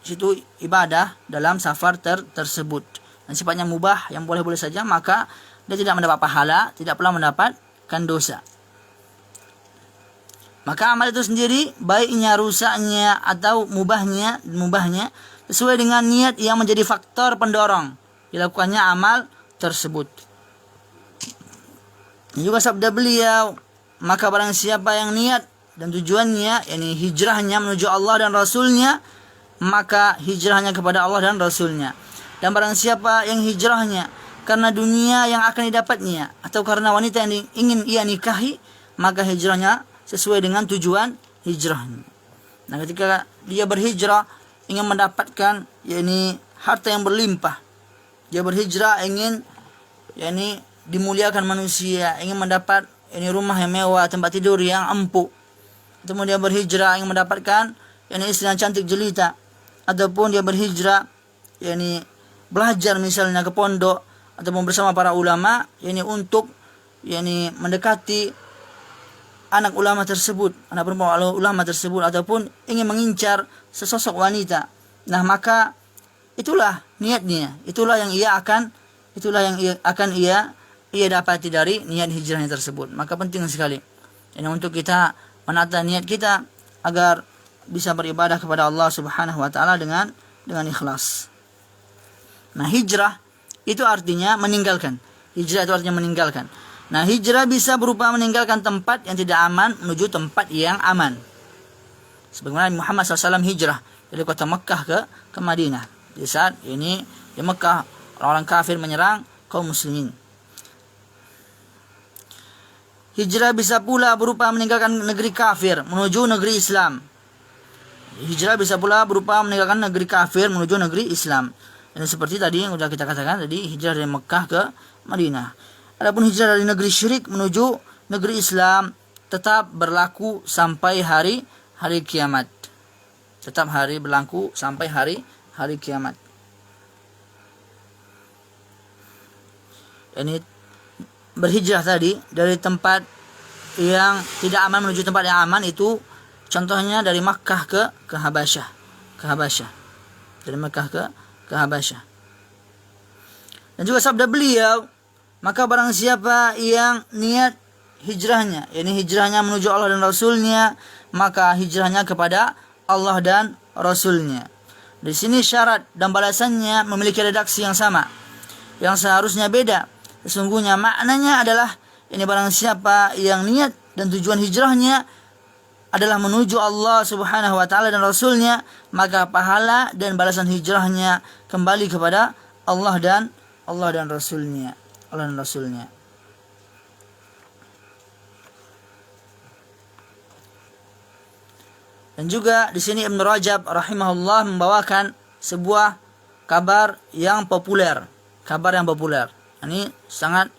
situ ibadah dalam safar tersebut. Dan sifatnya mubah yang boleh-boleh saja, maka dia tidak mendapat pahala, tidak pula mendapatkan dosa. Maka amal itu sendiri, baiknya, rusaknya atau mubahnya sesuai dengan niat yang menjadi faktor pendorong dilakukannya amal tersebut. Ini juga sabda beliau, maka barang siapa yang niat dan tujuannya, yakni hijrahnya menuju Allah dan Rasulnya, maka hijrahnya kepada Allah dan Rasulnya. Dan barang siapa yang hijrahnya karena dunia yang akan didapatnya atau karena wanita yang ingin ia nikahi, maka hijrahnya sesuai dengan tujuan hijrahnya. Nah, ketika dia berhijrah ingin mendapatkan harta yang berlimpah, dia berhijrah ingin dimuliakan manusia, ingin mendapat rumah yang mewah, tempat tidur yang empuk. Kemudian dia berhijrah ingin mendapatkan istri yang cantik jelita, ataupun dia berhijrah belajar misalnya ke pondok ataupun bersama para ulama untuk mendekati anak ulama tersebut, anak perempuan ulama tersebut, ataupun ingin mengincar sesosok wanita. Nah, maka itulah niatnya, itulah yang akan ia dapati dari niat hijrahnya tersebut. Maka penting sekali untuk kita menata niat kita agar bisa beribadah kepada Allah Subhanahu wa taala dengan ikhlas. Nah, hijrah itu artinya meninggalkan. Hijrah itu artinya meninggalkan. Nah, hijrah bisa berupa meninggalkan tempat yang tidak aman menuju tempat yang aman. Sebagaimana Muhammad SAW hijrah dari kota Mekah ke Madinah. Di saat ini di Mekah orang-orang kafir menyerang kaum muslimin. Hijrah bisa pula berupa meninggalkan negeri kafir menuju negeri Islam. Hijrah bisa pula berupa meninggalkan negeri kafir menuju negeri Islam. Ini seperti tadi yang sudah kita katakan tadi, hijrah dari Mekah ke Madinah. Adapun hijrah dari negeri syirik menuju negeri Islam tetap berlaku sampai hari kiamat. Tetap berlaku sampai hari kiamat. Ini berhijrah tadi dari tempat yang tidak aman menuju tempat yang aman, itu contohnya dari Makkah ke Habasyah. Dari Makkah ke Habasyah. Dan juga sabda beliau, maka barang siapa yang niat hijrahnya, hijrahnya menuju Allah dan Rasulnya, maka hijrahnya kepada Allah dan Rasulnya. Di sini syarat dan balasannya memiliki redaksi yang sama, yang seharusnya beda. Sesungguhnya maknanya adalah barang siapa yang niat dan tujuan hijrahnya adalah menuju Allah Subhanahu wa taala dan Rasulnya, maka pahala dan balasan hijrahnya kembali kepada Allah dan Rasulnya. Dan juga di sini Ibnu Rajab rahimahullah membawakan sebuah kabar yang populer. Ini sangat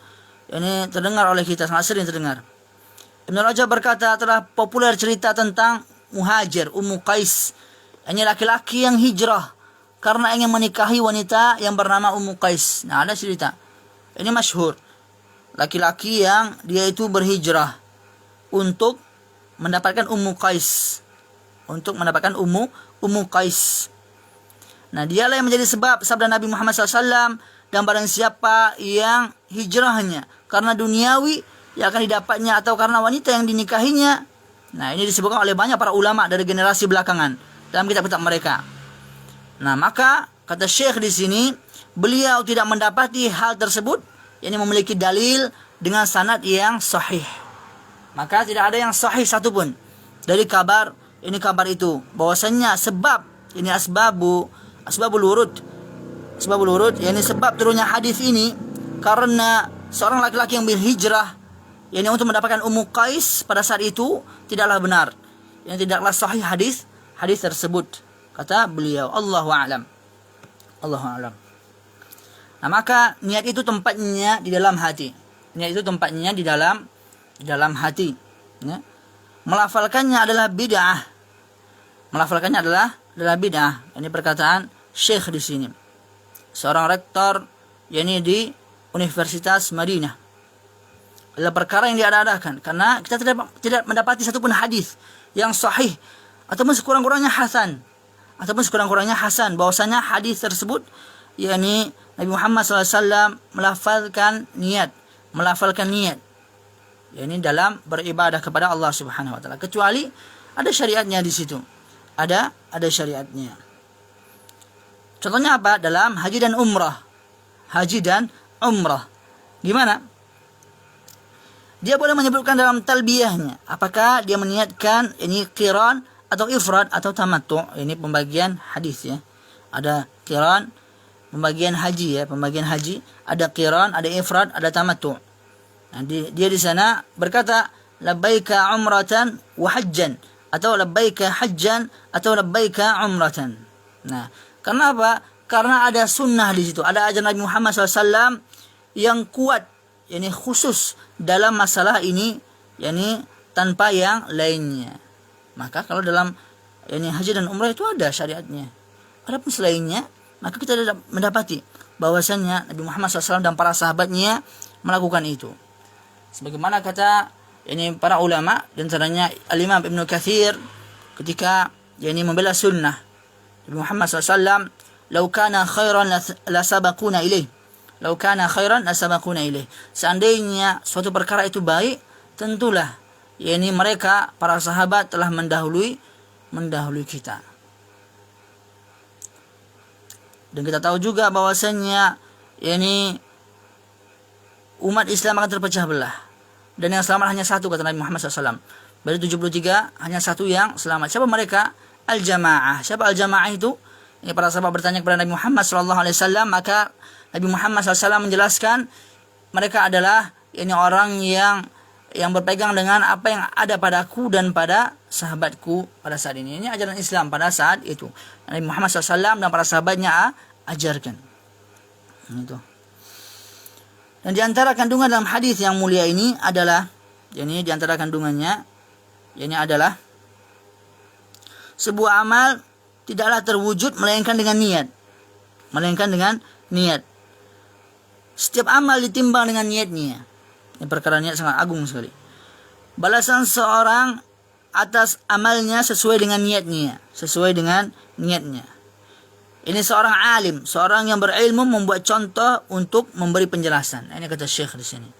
terdengar oleh kita, sangat sering terdengar. Ibnu Rajab berkata, telah populer cerita tentang muhajir Ummu Qais. Ini laki-laki yang hijrah karena ingin menikahi wanita yang bernama Ummu Qais. Nah, ada cerita. Ini masyhur. Laki-laki yang dia itu berhijrah untuk mendapatkan Ummu Qais. Nah, dialah yang menjadi sebab sabda Nabi Muhammad SAW, dan barang siapa yang hijrahnya karena duniawi yang akan didapatnya atau karena wanita yang dinikahinya. Nah, ini disebutkan oleh banyak para ulama dari generasi belakangan dalam kitab-kitab mereka. Nah, maka kata Syekh di sini, beliau tidak mendapati hal tersebut, yakni memiliki dalil dengan sanad yang sahih. Maka tidak ada yang sahih satupun dari kabar itu, bahwasanya sebab ini asbabul wurud, yakni sebab turunnya hadis ini karena seorang laki-laki yang berhijrah, yakni untuk mendapatkan Ummu Qais pada saat itu, tidaklah benar, yang tidaklah sahih hadis tersebut, kata beliau. Allahu a'lam. Nah, maka niat itu tempatnya di dalam hati. Ya. Melafalkannya adalah bid'ah. Ini perkataan Syekh di sini, seorang rektor yakni di Universitas Madinah. Adalah perkara yang diada-adakan karena kita tidak mendapati satupun hadis yang sahih ataupun sekurang-kurangnya hasan bahwasanya hadis tersebut yakni Nabi Muhammad SAW melafalkan niat yakni dalam beribadah kepada Allah Subhanahu wa taala, kecuali ada syariatnya di situ. Ada syariatnya. Contohnya apa? Dalam haji dan umrah. Gimana? Dia boleh menyebutkan dalam talbiyahnya apakah dia meniatkan ini qiran atau ifrad atau tamattu'. Ini pembagian hadis ya. Ada qiran, pembagian haji, ada qiran, ada ifrad, ada tamattu'. Nah, dia di sana berkata labbaika umratan wa hajjan, atau labbaika hajjan, atau labbaika umratan. Nah, karena apa? Karena ada sunnah di situ, ada ajaran Nabi Muhammad SAW yang kuat, yakni khusus dalam masalah ini, yakni tanpa yang lainnya. Maka kalau dalam yakni haji dan umrah itu ada syariatnya. Adapun selainnya, maka kita tidak mendapati bahwasannya Nabi Muhammad SAW dan para sahabatnya melakukan itu. Sebagaimana kata yakni para ulama, di antaranya Al-Imam Ibnu Katsir ketika yakni membela sunnah Nabi Muhammad SAW, "Lau kana khairan la sabaquna ilaih." Seandainya suatu perkara itu baik, tentulah yakni mereka para sahabat telah mendahului kita. Dan kita tahu juga bahwasanya yakni umat Islam akan terpecah belah, dan yang selamat hanya satu, kata Nabi Muhammad SAW. Dari 73 hanya satu yang selamat. Siapa mereka? Al-jamaah. Siapa al-jamaah itu? Ini para sahabat bertanya kepada Nabi Muhammad SAW, maka Nabi Muhammad SAW menjelaskan mereka adalah ini orang yang berpegang dengan apa yang ada padaku dan pada sahabatku pada saat ini. Ini ajaran Islam pada saat itu. Nabi Muhammad SAW dan para sahabatnya ajarkan. Itu. Dan di antara kandungan dalam hadis yang mulia ini adalah, yakni di antara kandungannya, yakni adalah sebuah amal tidaklah terwujud melainkan dengan niat. Setiap amal ditimbang dengan niatnya. Ini perkara niat sangat agung sekali. Balasan seorang atas amalnya sesuai dengan niatnya. Ini seorang alim, seorang yang berilmu membuat contoh untuk memberi penjelasan. Ini kata Syekh di sini.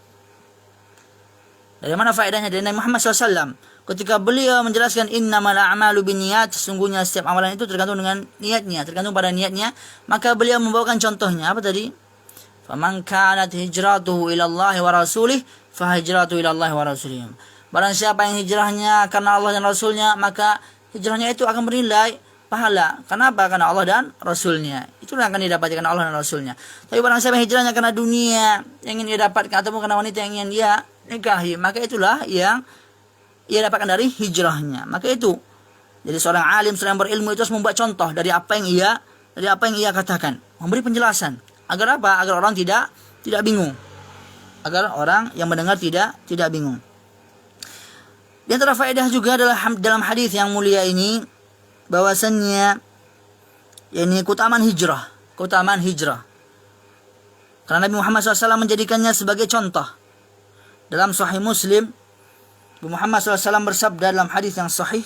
Dari mana faedahnya? Dari Nabi Muhammad SAW. Ketika beliau menjelaskan innamal a'malu binniyat, sesungguhnya setiap amalan itu tergantung dengan niatnya, tergantung pada niatnya, maka beliau membawakan contohnya. Apa tadi? Faman kanat hijratuhu ila Allah wa rasulih, fa hijratuhu ila Allah wa rasulih. Barang siapa yang hijrahnya karena Allah dan Rasulnya, maka hijrahnya itu akan bernilai pahala. Kenapa? Karena Allah dan Rasulnya. Itulah yang akan didapatkan Allah dan Rasulnya. Tapi barang siapa yang hijrahnya karena dunia yang ingin dia dapatkan, ataupun karena wanita yang ingin dia nikahi, maka itulah yang ia dapatkan dari hijrahnya. Maka itu, jadi seorang alim, seorang berilmu itu harus membuat contoh dari apa yang ia katakan, memberi penjelasan. Agar apa? Agar orang tidak bingung. Agar orang yang mendengar tidak bingung. Di antara faedah juga adalah dalam hadis yang mulia ini, bahwasannya yakni keutamaan hijrah. Karena Nabi Muhammad SAW menjadikannya sebagai contoh. Dalam Sahih Muslim, Nabi Muhammad SAW bersabda dalam hadis yang sahih,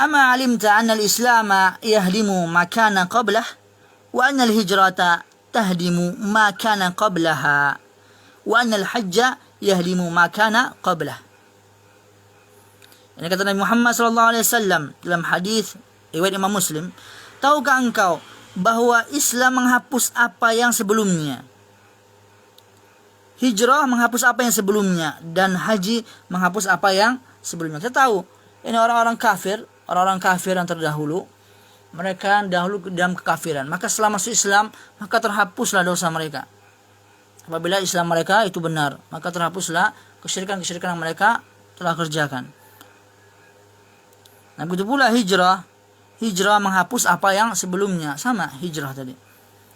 Ama alimta anna al-Islam yahdimu ma kana qablah wa anna al-hijrata tahdimu ma kana qablaha wa anna al-hajja yahdimu ma kana qablah. Ini kata Nabi Muhammad SAW dalam hadis riwayat Imam Muslim, tahukah engkau bahwa Islam menghapus apa yang sebelumnya, hijrah menghapus apa yang sebelumnya, dan haji menghapus apa yang sebelumnya. Kita tahu ini orang-orang kafir yang terdahulu, mereka dahulu dalam kekafiran, maka setelah masuk Islam maka terhapuslah dosa mereka. Apabila Islam mereka itu benar, maka terhapuslah kesyirikan yang mereka telah kerjakan. Nah, begitu pula hijrah menghapus apa yang sebelumnya, sama hijrah tadi.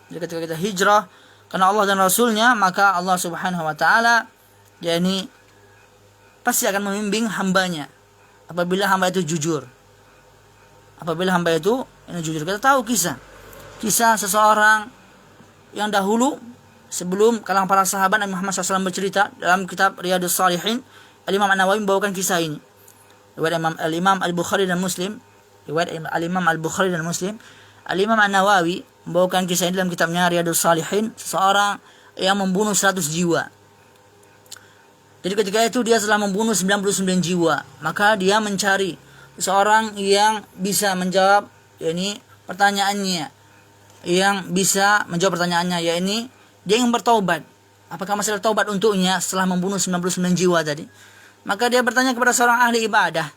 Jadi ketika kita hijrah karena Allah dan Rasulnya, maka Allah Subhanahu wa Ta'ala pasti akan membimbing hambanya apabila hamba itu jujur. Kita tahu kisah seseorang yang dahulu sebelum kalangan para sahabat Nabi Muhammad SAW bercerita dalam kitab Riyadhus Shalihin. Al-Imam An-Nawawi membawakan kisah ini. Riwayat Al-Imam Al-Bukhari dan Muslim. Al-Imam An-Nawawi membawakan kisah ini dalam kitabnya Riyadhus Shalihin, seseorang yang membunuh 100 jiwa. Jadi ketika itu dia telah membunuh 99 jiwa, maka dia mencari seorang yang bisa menjawab pertanyaannya, yakni dia ingin bertaubat. Apakah masih ada taubat untuknya setelah membunuh 99 jiwa tadi? Maka dia bertanya kepada seorang ahli ibadah.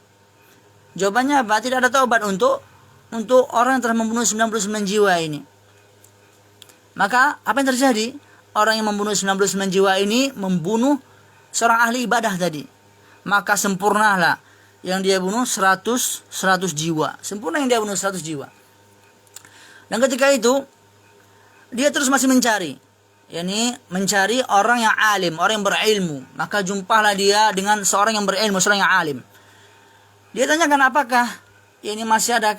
Jawabannya apa? Tidak ada taubat untuk orang yang telah membunuh 99 jiwa ini. Maka apa yang terjadi? Orang yang membunuh 99 jiwa ini membunuh seorang ahli ibadah tadi. Maka sempurnalah yang dia bunuh 100 jiwa. Sempurna yang dia bunuh 100 jiwa. Dan ketika itu dia terus masih mencari orang yang alim, orang yang berilmu. Maka jumpalah dia dengan seorang yang berilmu, seorang yang alim. Dia tanyakan apakah masih ada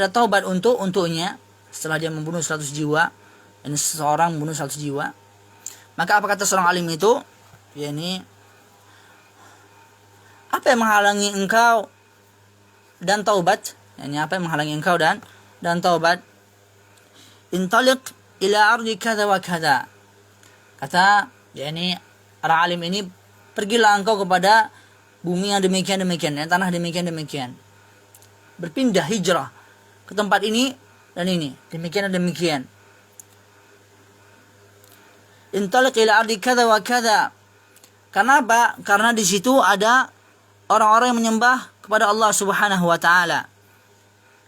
taubat untuknya setelah dia membunuh 100 jiwa. Ini seseorang membunuh 100 jiwa. Maka apa kata seorang alim itu? Apa yang menghalangi engkau dan taubat? Apa yang menghalangi engkau dan taubat? Intaliq ila ardi kada wa kada. Kata orang alim ini, pergilah engkau kepada bumi yang demikian, tanah demikian. Berpindah, hijrah ke tempat ini dan ini, demikian. Intaliq ila ardi kada wa kada. Kenapa? Karena di situ ada orang-orang yang menyembah kepada Allah Subhanahu wa Ta'ala.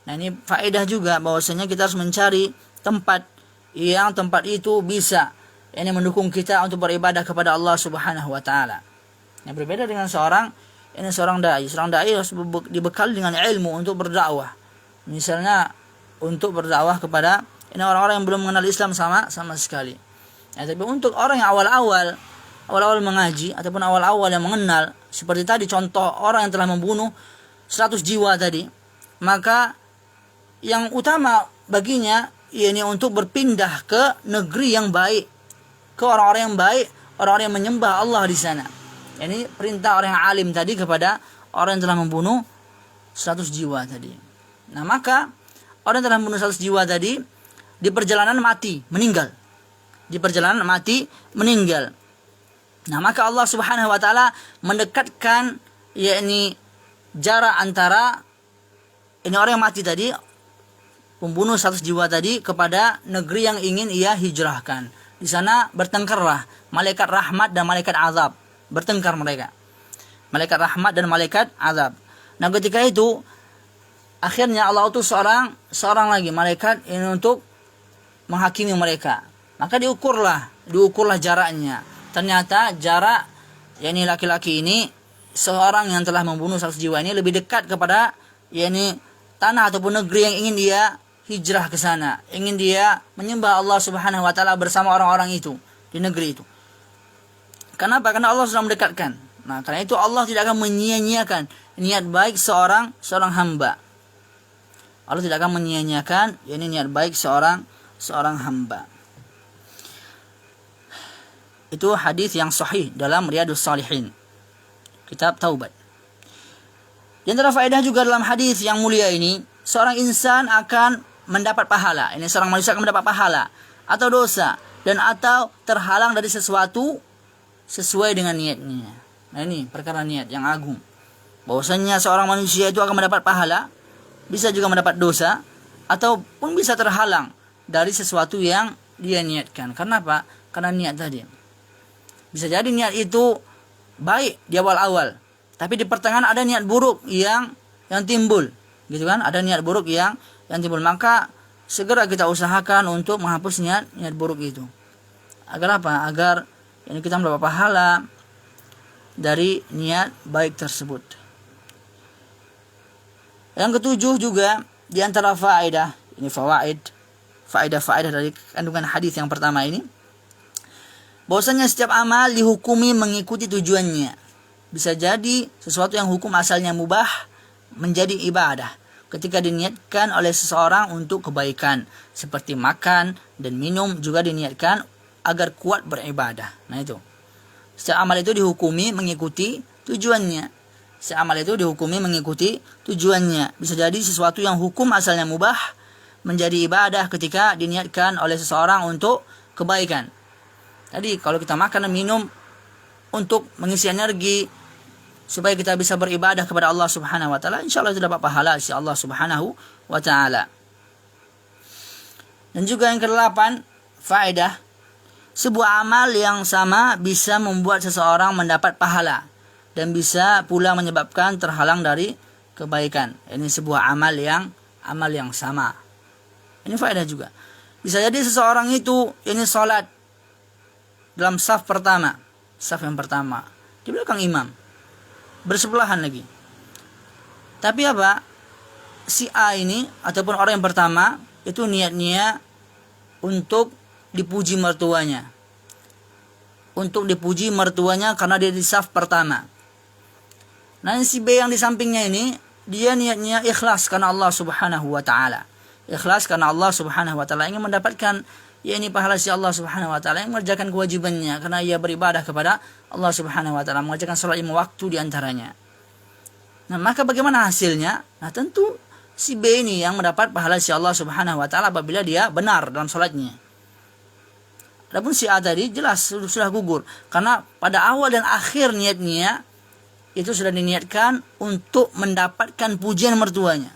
Nah, ini faedah juga bahwasanya kita harus mencari tempat itu bisa mendukung kita untuk beribadah kepada Allah Subhanahu wa Ta'ala. Yang berbeda dengan seorang dai. Seorang dai harus dibekali dengan ilmu untuk berdakwah. Misalnya untuk berdakwah kepada orang-orang yang belum mengenal Islam sama sekali. Ya, tapi untuk orang yang awal-awal mengaji ataupun awal-awal yang mengenal, seperti tadi contoh orang yang telah membunuh 100 jiwa tadi, maka yang utama baginya untuk berpindah ke negeri yang baik, ke orang-orang yang baik, orang-orang yang menyembah Allah di sana. Ini perintah orang yang alim tadi kepada orang yang telah membunuh 100 jiwa tadi. Nah, maka orang yang telah membunuh 100 jiwa tadi di perjalanan mati, meninggal. Nah, maka Allah Subhanahu wa Ta'ala mendekatkan jarak antara orang yang mati tadi, pembunuh 100 jiwa tadi, kepada negeri yang ingin ia hijrahkan. Di sana bertengkarlah malaikat rahmat dan malaikat azab. Bertengkar mereka. Malaikat rahmat dan malaikat azab. Nah, ketika itu akhirnya Allah utus seorang lagi malaikat ini untuk menghakimi mereka. Maka diukurlah jaraknya. Ternyata jarak laki-laki ini, seorang yang telah membunuh 100 jiwa ini, lebih dekat kepada tanah ataupun negeri yang ingin dia hijrah ke sana, ingin dia menyembah Allah Subhanahu wa Ta'ala bersama orang-orang itu di negeri itu. Kenapa? Karena Allah sudah mendekatkan. Nah, karena itu Allah tidak akan menyia-nyiakan niat baik seorang hamba. Allah tidak akan menyia-nyiakan niat baik seorang hamba. Itu hadis yang sahih dalam Riyadhus Shalihin, kitab Taubat. Di antara faedah juga dalam hadis yang mulia ini, seorang insan akan mendapat pahala. Ini seorang manusia akan mendapat pahala atau dosa dan atau terhalang dari sesuatu sesuai dengan niatnya. Nah, ini perkara niat yang agung. Bahwasanya seorang manusia itu akan mendapat pahala, bisa juga mendapat dosa, ataupun bisa terhalang dari sesuatu yang dia niatkan. Karena apa? Karena niat tadi. Bisa jadi niat itu baik di awal-awal, tapi di pertengahan ada niat buruk yang timbul, gitu kan? Ada niat buruk yang timbul, maka segera kita usahakan untuk menghapus niat buruk itu. Agar apa? Agar ini kita mendapat pahala dari niat baik tersebut. Yang ketujuh juga di antara faedah, ini faedah dari kandungan hadis yang pertama ini, bahwasanya setiap amal dihukumi mengikuti tujuannya. Bisa jadi sesuatu yang hukum asalnya mubah menjadi ibadah ketika diniatkan oleh seseorang untuk kebaikan, seperti makan dan minum juga diniatkan agar kuat beribadah. Nah itu, setiap amal itu dihukumi mengikuti tujuannya. Setiap amal itu dihukumi mengikuti tujuannya. Bisa jadi sesuatu yang hukum asalnya mubah menjadi ibadah ketika diniatkan oleh seseorang untuk kebaikan. Jadi kalau kita makan dan minum untuk mengisi energi supaya kita bisa beribadah kepada Allah Subhanahu wa taala, insyaallah itu dapat pahala si Allah Subhanahu wa taala. Dan juga yang ke-8, faedah, sebuah amal yang sama bisa membuat seseorang mendapat pahala dan bisa pula menyebabkan terhalang dari kebaikan. Ini sebuah amal yang sama. Ini faedah juga. Bisa jadi seseorang itu ini salat dalam saf yang pertama di belakang imam, bersebelahan lagi. Tapi apa? Si A ini ataupun orang yang pertama itu niatnya untuk dipuji mertuanya. Untuk dipuji mertuanya karena dia di saf pertama. Nah, si B yang di sampingnya ini, dia niatnya ikhlas karena Allah Subhanahu wa taala. Ikhlas karena Allah Subhanahu wa taala, ingin mendapatkan yakni pahala si Allah Subhanahu wa taala, yang mengerjakan kewajibannya karena ia beribadah kepada Allah Subhanahu wa taala, mengerjakan salat 5 waktu di antaranya. Nah, maka bagaimana hasilnya? Nah, tentu si B ini yang mendapat pahala si Allah Subhanahu wa taala apabila dia benar dalam salatnya. Adapun si A tadi jelas sudah gugur karena pada awal dan akhir niatnya itu sudah diniatkan untuk mendapatkan pujian mertuanya,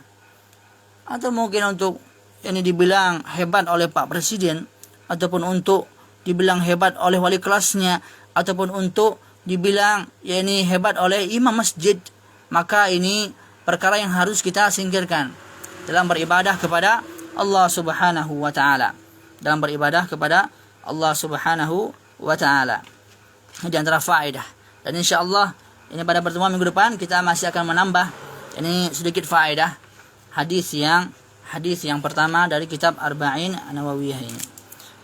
atau mungkin untuk ini dibilang hebat oleh Pak Presiden, ataupun untuk dibilang hebat oleh wali kelasnya, ataupun untuk dibilang ini hebat oleh imam masjid. Maka ini perkara yang harus kita singkirkan dalam beribadah kepada Allah Subhanahu wa taala. Dalam beribadah kepada Allah Subhanahu wa taala. Ini di antara faedah. Dan insyaallah ini pada pertemuan minggu depan kita masih akan menambah ini sedikit faedah hadis yang pertama dari kitab Arba'in An-Nawawiyah ini.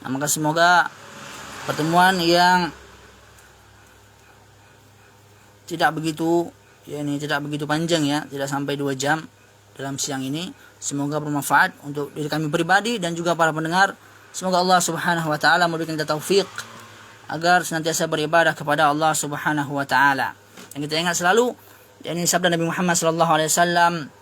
Nah, maka semoga pertemuan yang tidak begitu panjang ya, tidak sampai 2 jam dalam siang ini, semoga bermanfaat untuk diri kami pribadi dan juga para pendengar. Semoga Allah Subhanahu wa taala memberikan kita taufik agar senantiasa beribadah kepada Allah Subhanahu wa taala. Yang kita ingat selalu, ini sabda Nabi Muhammad sallallahu alaihi wasallam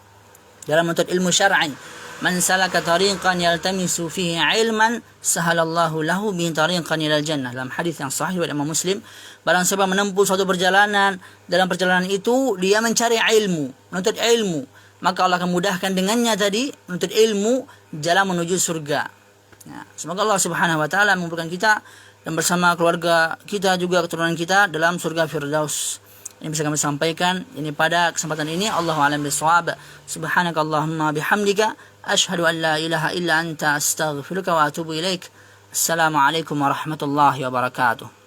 dalam menuntut ilmu syar'i, man salaka tariqan yaltamisu fihi ilman sahalallahu lahu bi tariqan ilal jannah. Dalam hadis yang sahih riwayat Imam Muslim, barang siapa menempuh suatu perjalanan, dalam perjalanan itu dia mencari ilmu, menuntut ilmu, maka Allah akan mudahkan dengannya tadi menuntut ilmu jalan menuju surga. Nah, semoga Allah Subhanahu wa taala memberikan kita dan bersama keluarga kita juga keturunan kita dalam surga Firdaus. Ini bisa kami sampaikan ini pada kesempatan ini. Allahu a'lam bishawab. Subhanakallahumma bihamdika asyhadu an la ilaha illa anta astaghfiruka wa atubu ilaik. Assalamualaikum warahmatullahi wabarakatuh.